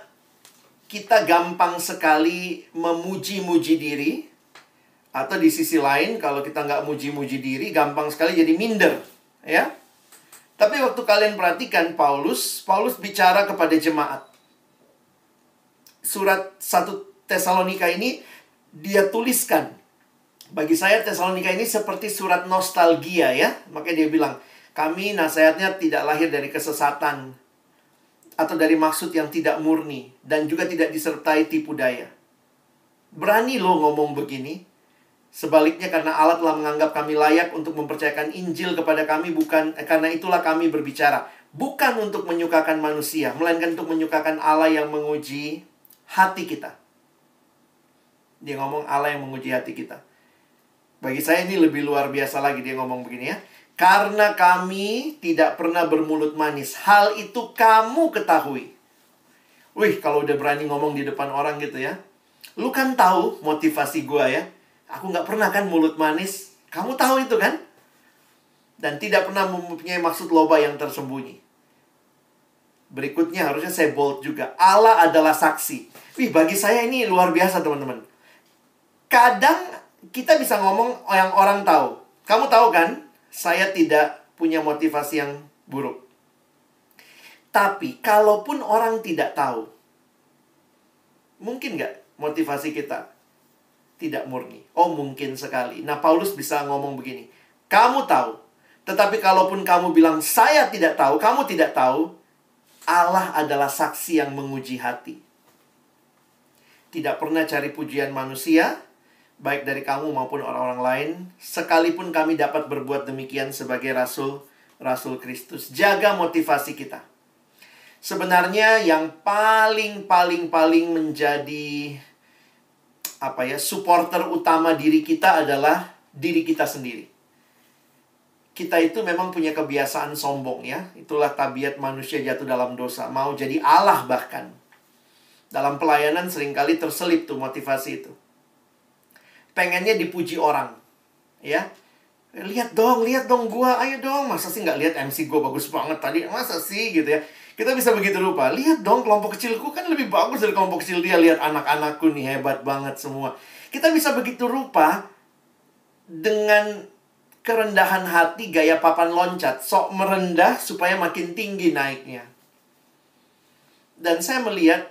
kita gampang sekali memuji-muji diri. Atau di sisi lain, kalau kita nggak muji-muji diri, gampang sekali jadi minder. Ya. Tapi waktu kalian perhatikan Paulus bicara kepada jemaat. Surat 1 Tesalonika ini dia tuliskan. Bagi saya Tesalonika ini seperti surat nostalgia ya. Makanya dia bilang, kami nasihatnya tidak lahir dari kesesatan. Atau dari maksud yang tidak murni. Dan juga tidak disertai tipu daya. Berani loh ngomong begini. Sebaliknya karena Allah telah menganggap kami layak untuk mempercayakan Injil kepada kami, karena itulah kami berbicara. Bukan untuk menyukakan manusia, melainkan untuk menyukakan Allah yang menguji hati kita. Dia ngomong Allah yang menguji hati kita. Bagi saya ini lebih luar biasa lagi dia ngomong begini ya. Karena kami tidak pernah bermulut manis, hal itu kamu ketahui. Wih, kalau udah berani ngomong di depan orang gitu ya. Lu kan tahu motivasi gua ya. Aku nggak pernah kan mulut manis. Kamu tahu itu kan? Dan tidak pernah mempunyai maksud loba yang tersembunyi. Berikutnya harusnya saya bold juga. Allah adalah saksi. Wih, bagi saya ini luar biasa teman-teman. Kadang kita bisa ngomong yang orang tahu. Kamu tahu kan? Saya tidak punya motivasi yang buruk. Tapi kalaupun orang tidak tahu, mungkin nggak motivasi kita tidak murni? Oh, mungkin sekali. Nah, Paulus bisa ngomong begini. Kamu tahu. Tetapi kalaupun kamu bilang, saya tidak tahu, kamu tidak tahu, Allah adalah saksi yang menguji hati. Tidak pernah cari pujian manusia, baik dari kamu maupun orang-orang lain, sekalipun kami dapat berbuat demikian sebagai Rasul Kristus. Jaga motivasi kita. Sebenarnya yang paling menjadi supporter utama diri kita adalah diri kita sendiri. Kita itu memang punya kebiasaan sombong ya. Itulah tabiat manusia jatuh dalam dosa. Mau jadi Allah bahkan. Dalam pelayanan seringkali terselip tuh motivasi itu. Pengennya dipuji orang. Ya. Lihat dong gua. Ayo dong. Masa sih nggak lihat MC gua bagus banget tadi? Masa sih gitu ya. Kita bisa begitu rupa. Lihat dong kelompok kecilku kan lebih bagus dari kelompok kecil dia. Lihat anak-anakku nih hebat banget semua. Kita bisa begitu rupa dengan kerendahan hati gaya papan loncat. Sok merendah supaya makin tinggi naiknya. Dan saya melihat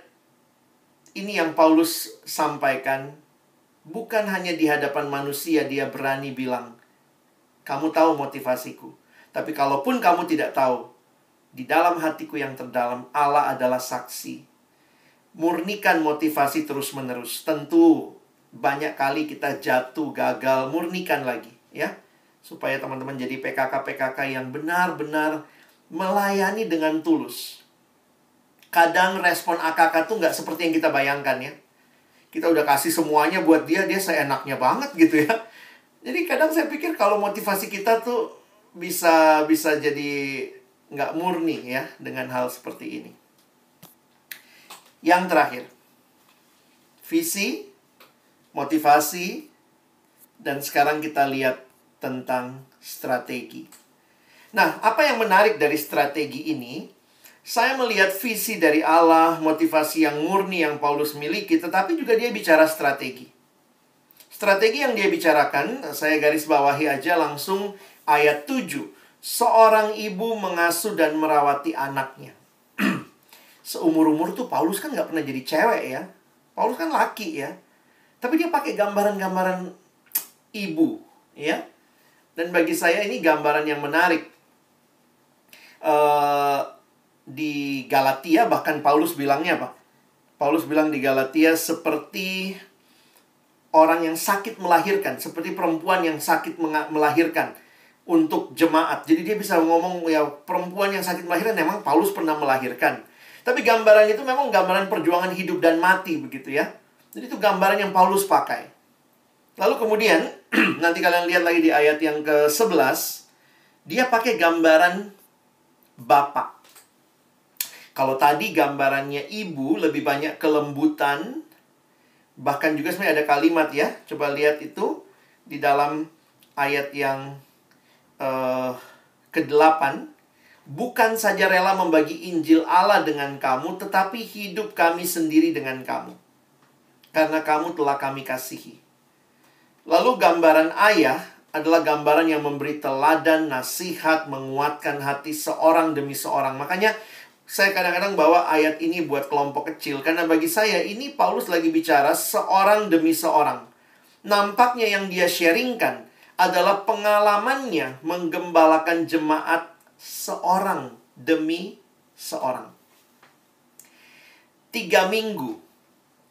ini yang Paulus sampaikan. Bukan hanya di hadapan manusia dia berani bilang, kamu tahu motivasiku. Tapi kalaupun kamu tidak tahu, di dalam hatiku yang terdalam, Allah adalah saksi. Murnikan motivasi terus-menerus. Tentu banyak kali kita jatuh, gagal, murnikan lagi. Ya, supaya teman-teman jadi PKK-PKK yang benar-benar melayani dengan tulus. Kadang respon AKK tuh nggak seperti yang kita bayangkan ya. Kita udah kasih semuanya buat dia seenaknya banget gitu ya. Jadi kadang saya pikir kalau motivasi kita tuh bisa jadi nggak murni ya dengan hal seperti ini. Yang terakhir, visi, motivasi, dan sekarang kita lihat tentang strategi. Nah, apa yang menarik dari strategi ini? Saya melihat visi dari Allah, motivasi yang murni yang Paulus miliki, tetapi juga dia bicara strategi. Strategi yang dia bicarakan, saya garis bawahi aja langsung ayat 7. Seorang ibu mengasuh dan merawati anaknya. Seumur-umur tuh Paulus kan nggak pernah jadi cewek ya. Paulus kan laki ya. Tapi dia pakai gambaran-gambaran ibu ya. Dan bagi saya ini gambaran yang menarik. Di Galatia bahkan Paulus bilangnya apa? Paulus bilang di Galatia seperti orang yang sakit melahirkan. Seperti perempuan yang sakit melahirkan. Untuk jemaat. Jadi dia bisa ngomong ya perempuan yang sakit melahirkan memang Paulus pernah melahirkan. Tapi gambaran itu memang gambaran perjuangan hidup dan mati begitu ya. Jadi itu gambaran yang Paulus pakai. Lalu kemudian nanti kalian lihat lagi di ayat yang ke-11 dia pakai gambaran bapak. Kalau tadi gambarannya ibu lebih banyak kelembutan. Bahkan juga sebenarnya ada kalimat ya. Coba lihat itu di dalam ayat yang ke-8, bukan saja rela membagi Injil Allah dengan kamu, tetapi hidup kami sendiri dengan kamu. Karena kamu telah kami kasihi. Lalu gambaran ayah adalah gambaran yang memberi teladan, nasihat, menguatkan hati seorang demi seorang. Makanya saya kadang-kadang bawa ayat ini buat kelompok kecil. Karena bagi saya ini Paulus lagi bicara seorang demi seorang. Nampaknya yang dia sharingkan adalah pengalamannya menggembalakan jemaat seorang demi seorang. 3 minggu.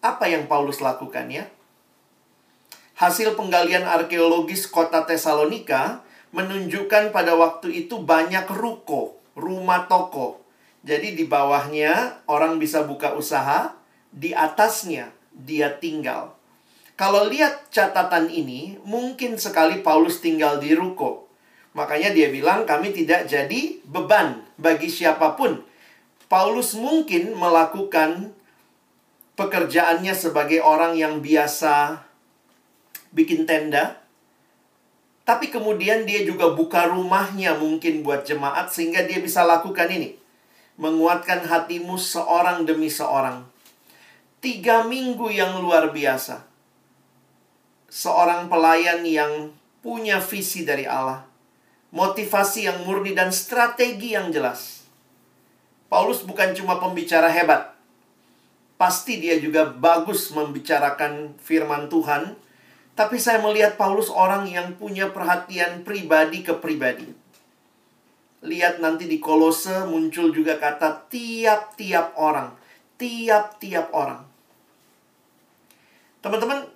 Apa yang Paulus lakukan ya? Hasil penggalian arkeologis kota Tesalonika menunjukkan pada waktu itu banyak ruko, rumah toko. Jadi di bawahnya orang bisa buka usaha, di atasnya dia tinggal. Kalau lihat catatan ini, mungkin sekali Paulus tinggal di ruko. Makanya dia bilang, kami tidak jadi beban bagi siapapun. Paulus mungkin melakukan pekerjaannya sebagai orang yang biasa bikin tenda. Tapi kemudian dia juga buka rumahnya mungkin buat jemaat sehingga dia bisa lakukan ini. Menguatkan hatimu seorang demi seorang. 3 minggu yang luar biasa. Seorang pelayan yang punya visi dari Allah. Motivasi yang murni dan strategi yang jelas. Paulus bukan cuma pembicara hebat. Pasti dia juga bagus membicarakan firman Tuhan. Tapi saya melihat Paulus orang yang punya perhatian pribadi ke pribadi. Lihat nanti di Kolose muncul juga kata tiap-tiap orang. Tiap-tiap orang. Teman-teman,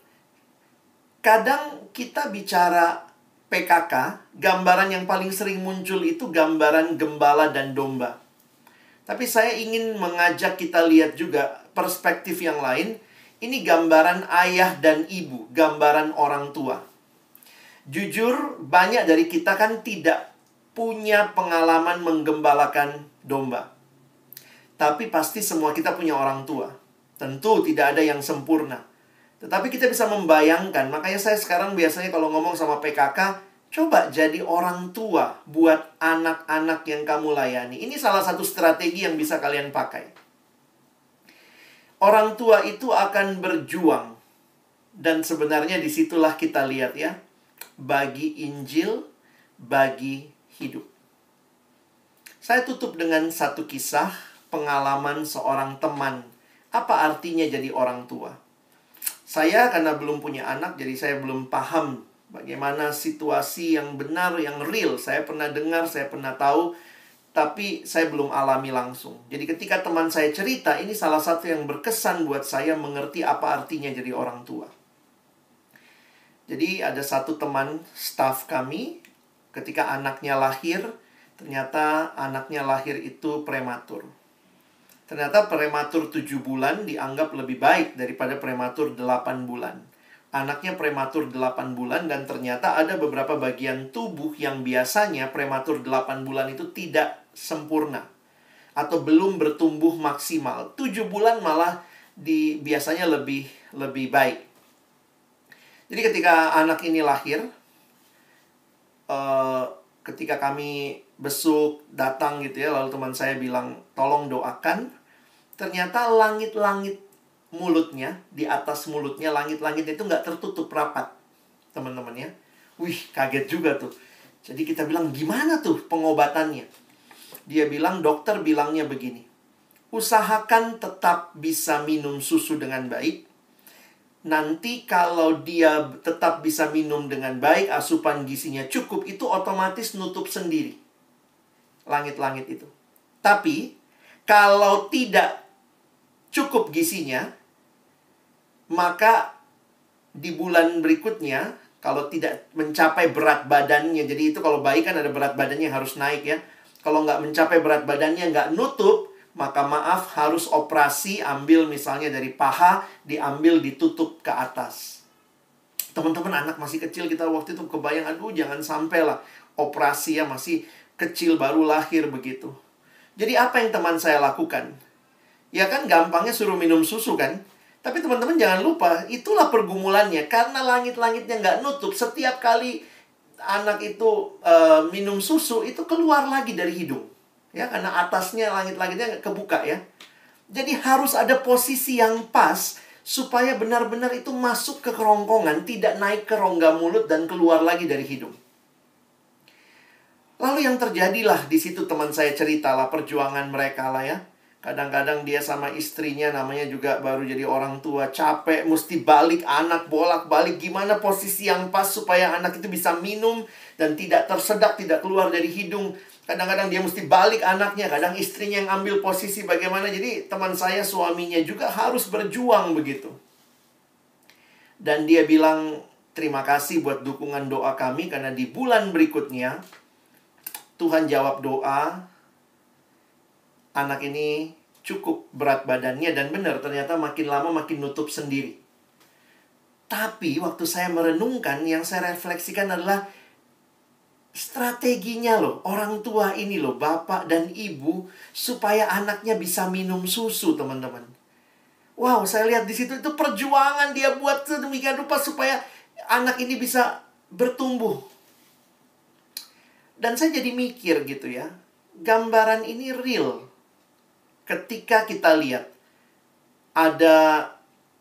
kadang kita bicara PKK, gambaran yang paling sering muncul itu gambaran gembala dan domba. Tapi saya ingin mengajak kita lihat juga perspektif yang lain. Ini gambaran ayah dan ibu, gambaran orang tua. Jujur, banyak dari kita kan tidak punya pengalaman menggembalakan domba. Tapi pasti semua kita punya orang tua. Tentu tidak ada yang sempurna. Tetapi kita bisa membayangkan, makanya saya sekarang biasanya kalau ngomong sama PKK, coba jadi orang tua buat anak-anak yang kamu layani. Ini salah satu strategi yang bisa kalian pakai. Orang tua itu akan berjuang. Dan sebenarnya disitulah kita lihat ya. Bagi Injil, bagi hidup. Saya tutup dengan satu kisah pengalaman seorang teman. Apa artinya jadi orang tua? Saya karena belum punya anak, jadi saya belum paham bagaimana situasi yang benar, yang real. Saya pernah dengar, saya pernah tahu, tapi saya belum alami langsung. Jadi ketika teman saya cerita, ini salah satu yang berkesan buat saya mengerti apa artinya jadi orang tua. Jadi ada satu teman staff kami, ketika anaknya lahir, ternyata anaknya lahir itu prematur. Ternyata prematur 7 bulan dianggap lebih baik daripada prematur 8 bulan. Anaknya prematur 8 bulan dan ternyata ada beberapa bagian tubuh yang biasanya prematur 8 bulan itu tidak sempurna. Atau belum bertumbuh maksimal. 7 bulan malah biasanya lebih baik. Jadi ketika anak ini lahir, ketika kami besuk, datang gitu ya, lalu teman saya bilang, tolong doakan. Ternyata langit-langit mulutnya, di atas mulutnya, langit-langit itu nggak tertutup rapat, teman-teman ya. Wih, kaget juga tuh. Jadi kita bilang, gimana tuh pengobatannya? Dia bilang, dokter bilangnya begini, usahakan tetap bisa minum susu dengan baik. Nanti kalau dia tetap bisa minum dengan baik, asupan gizinya cukup, itu otomatis nutup sendiri langit-langit itu. Tapi kalau tidak cukup gizinya, maka di bulan berikutnya, kalau tidak mencapai berat badannya, jadi itu kalau bayi kan ada berat badannya harus naik ya. Kalau nggak mencapai berat badannya, nggak nutup, maka maaf harus operasi, ambil misalnya dari paha, diambil ditutup ke atas. Teman-teman, anak masih kecil, kita waktu itu kebayang, aduh jangan sampai lah operasi ya, masih kecil baru lahir begitu. Jadi apa yang teman saya lakukan? Ya kan gampangnya suruh minum susu kan? Tapi teman-teman jangan lupa, itulah pergumulannya. Karena langit-langitnya nggak nutup, setiap kali anak itu minum susu, itu keluar lagi dari hidung. Ya, karena atasnya langit-langitnya kebuka ya. Jadi harus ada posisi yang pas, supaya benar-benar itu masuk ke kerongkongan, tidak naik ke rongga mulut dan keluar lagi dari hidung. Lalu yang terjadilah di situ teman saya ceritalah perjuangan mereka lah ya. Kadang-kadang dia sama istrinya namanya juga baru jadi orang tua, capek, mesti balik anak, bolak-balik. Gimana posisi yang pas supaya anak itu bisa minum dan tidak tersedak, tidak keluar dari hidung. Kadang-kadang dia mesti balik anaknya, kadang istrinya yang ambil posisi bagaimana. Jadi teman saya suaminya juga harus berjuang begitu. Dan dia bilang, terima kasih buat dukungan doa kami, karena di bulan berikutnya Tuhan jawab doa. Anak ini cukup berat badannya, dan benar, ternyata makin lama makin nutup sendiri. Tapi waktu saya merenungkan, yang saya refleksikan adalah strateginya loh, orang tua ini loh, bapak dan ibu, supaya anaknya bisa minum susu, teman-teman. Wow, saya lihat di situ itu perjuangan dia buat sedemikian rupa supaya anak ini bisa bertumbuh. Dan saya jadi mikir gitu ya, gambaran ini real. Ketika kita lihat ada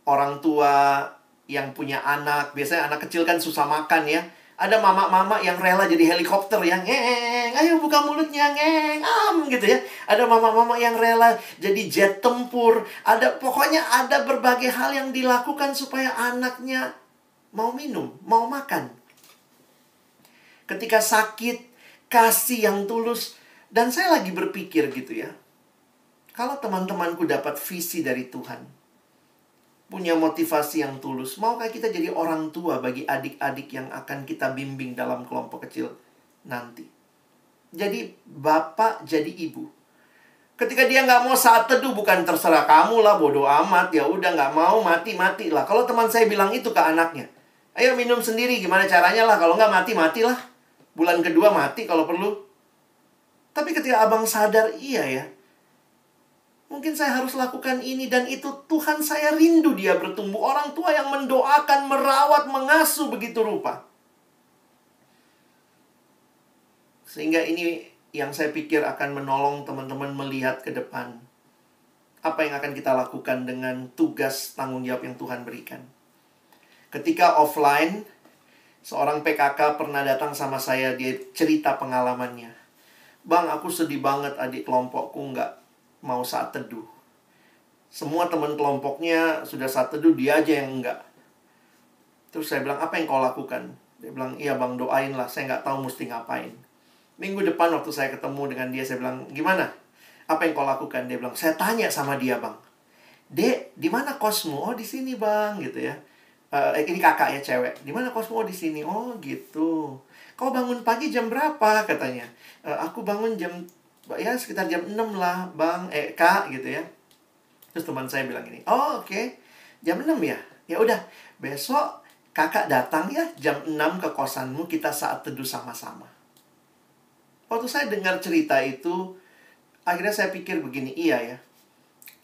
orang tua yang punya anak, biasanya anak kecil kan susah makan ya. Ada mama-mama yang rela jadi helikopter yang ngeng, ayo buka mulutnya ngeng, gitu ya. Ada mama-mama yang rela jadi jet tempur. Pokoknya ada berbagai hal yang dilakukan supaya anaknya mau minum, mau makan. Ketika sakit, kasih yang tulus. Dan saya lagi berpikir gitu ya, kalau teman-temanku dapat visi dari Tuhan, punya motivasi yang tulus, maukah kita jadi orang tua bagi adik-adik yang akan kita bimbing dalam kelompok kecil nanti? Jadi bapak, jadi ibu. Ketika dia nggak mau saat teduh, bukan terserah kamu lah, bodoh amat, ya udah nggak mau, mati lah. Kalau teman saya bilang itu ke anaknya, ayo minum sendiri, gimana caranya lah, kalau nggak matilah. Bulan kedua mati kalau perlu. Tapi ketika abang sadar, iya ya, mungkin saya harus lakukan ini dan itu, Tuhan saya rindu dia bertumbuh. Orang tua yang mendoakan, merawat, mengasuh begitu rupa. Sehingga ini yang saya pikir akan menolong teman-teman melihat ke depan. Apa yang akan kita lakukan dengan tugas tanggung jawab yang Tuhan berikan. Ketika offline, seorang PKK pernah datang sama saya, dia cerita pengalamannya. Bang, aku sedih banget, adik kelompokku nggak mau saat teduh. Semua teman kelompoknya sudah saat teduh, dia aja yang enggak. Terus saya bilang, apa yang kau lakukan? Dia bilang, iya bang, doain lah, saya nggak tahu mesti ngapain. Minggu depan waktu saya ketemu dengan dia, saya bilang, gimana? Apa yang kau lakukan? Dia bilang, saya tanya sama dia bang, Dek, di mana kosmu? Oh di sini bang, gitu ya. Ini kakak ya, cewek. Di mana kosmu? Oh di sini. Oh gitu. Kau bangun pagi jam berapa? Katanya. Aku bangun ya sekitar jam 6 lah bang, kak gitu ya. Terus teman saya bilang ini, oh oke, jam 6 ya? Ya udah, besok kakak datang ya jam 6 ke kosanmu, kita saat teduh sama-sama. Waktu saya dengar cerita itu, akhirnya saya pikir begini, iya ya,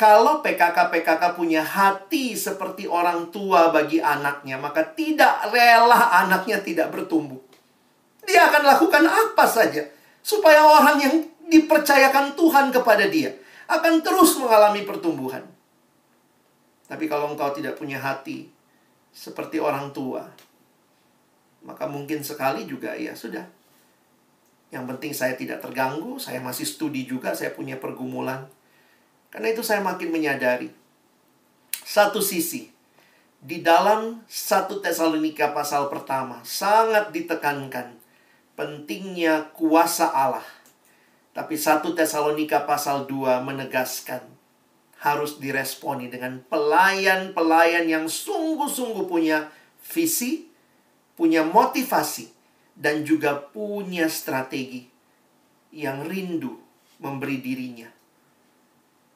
kalau PKK punya hati seperti orang tua bagi anaknya, maka tidak rela anaknya tidak bertumbuh. Dia akan lakukan apa saja supaya orang yang dipercayakan Tuhan kepada dia akan terus mengalami pertumbuhan. Tapi kalau engkau tidak punya hati seperti orang tua, maka mungkin sekali juga ya sudah. Yang penting saya tidak terganggu, saya masih studi juga, saya punya pergumulan. Karena itu saya makin menyadari, satu sisi, di dalam 1 Tesalonika pasal pertama sangat ditekankan pentingnya kuasa Allah. Tapi 1 Tesalonika pasal 2 menegaskan harus diresponi dengan pelayan-pelayan yang sungguh-sungguh punya visi, punya motivasi, dan juga punya strategi yang rindu memberi dirinya.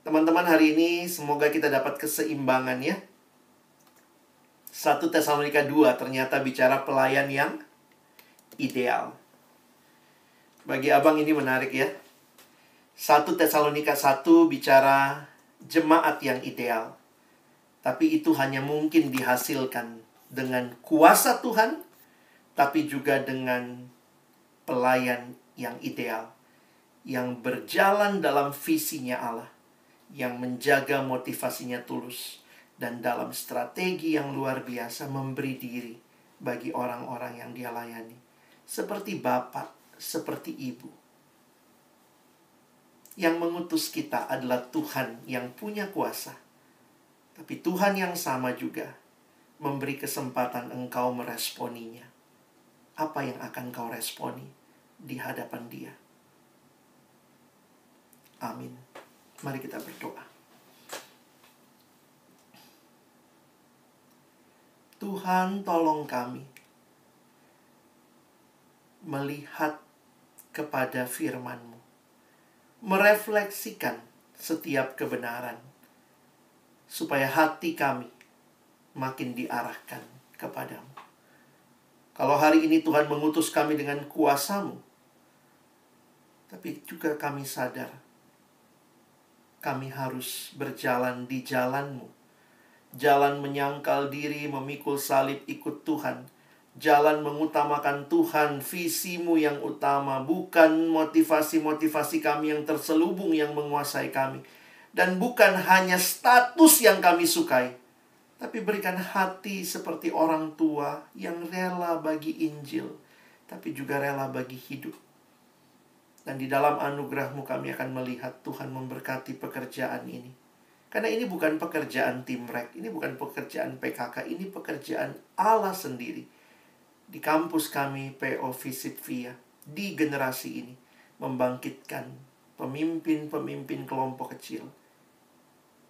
Teman-teman, hari ini semoga kita dapat keseimbangan ya. 1 Tesalonika 2 ternyata bicara pelayan yang ideal. Bagi abang ini menarik ya. 1 Tesalonika 1 bicara jemaat yang ideal. Tapi itu hanya mungkin dihasilkan dengan kuasa Tuhan, tapi juga dengan pelayan yang ideal, yang berjalan dalam visinya Allah, yang menjaga motivasinya tulus, dan dalam strategi yang luar biasa memberi diri bagi orang-orang yang dia layani. Seperti bapak, seperti ibu. Yang mengutus kita adalah Tuhan yang punya kuasa. Tapi Tuhan yang sama juga memberi kesempatan engkau meresponinya. Apa yang akan kau responi di hadapan Dia? Amin. Mari kita berdoa. Tuhan, tolong kami melihat kepada firman-Mu, merefleksikan setiap kebenaran, supaya hati kami makin diarahkan kepadamu. Kalau hari ini Tuhan mengutus kami dengan kuasa-Mu, tapi juga kami sadar, kami harus berjalan di jalan-Mu. Jalan menyangkal diri, memikul salib, ikut Tuhan. Jalan mengutamakan Tuhan, visi-Mu yang utama, bukan motivasi-motivasi kami yang terselubung yang menguasai kami. Dan bukan hanya status yang kami sukai, tapi berikan hati seperti orang tua yang rela bagi Injil, tapi juga rela bagi hidup. Dan di dalam anugerah-Mu kami akan melihat Tuhan memberkati pekerjaan ini. Karena ini bukan pekerjaan tim rek, ini bukan pekerjaan PKK, ini pekerjaan Allah sendiri. Di kampus kami, PO Visit Via, di generasi ini, membangkitkan pemimpin-pemimpin kelompok kecil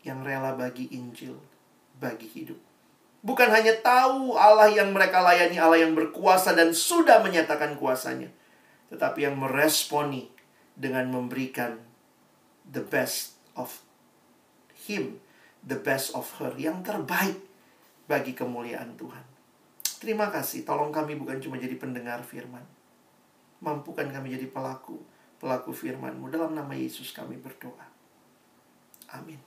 yang rela bagi Injil, bagi hidup. Bukan hanya tahu Allah yang mereka layani, Allah yang berkuasa dan sudah menyatakan kuasanya, tetapi yang meresponi dengan memberikan the best of Him, the best of her, yang terbaik bagi kemuliaan Tuhan. Terima kasih, tolong kami bukan cuma jadi pendengar firman. Mampukan kami jadi pelaku firman-Mu. Dalam nama Yesus kami berdoa. Amin.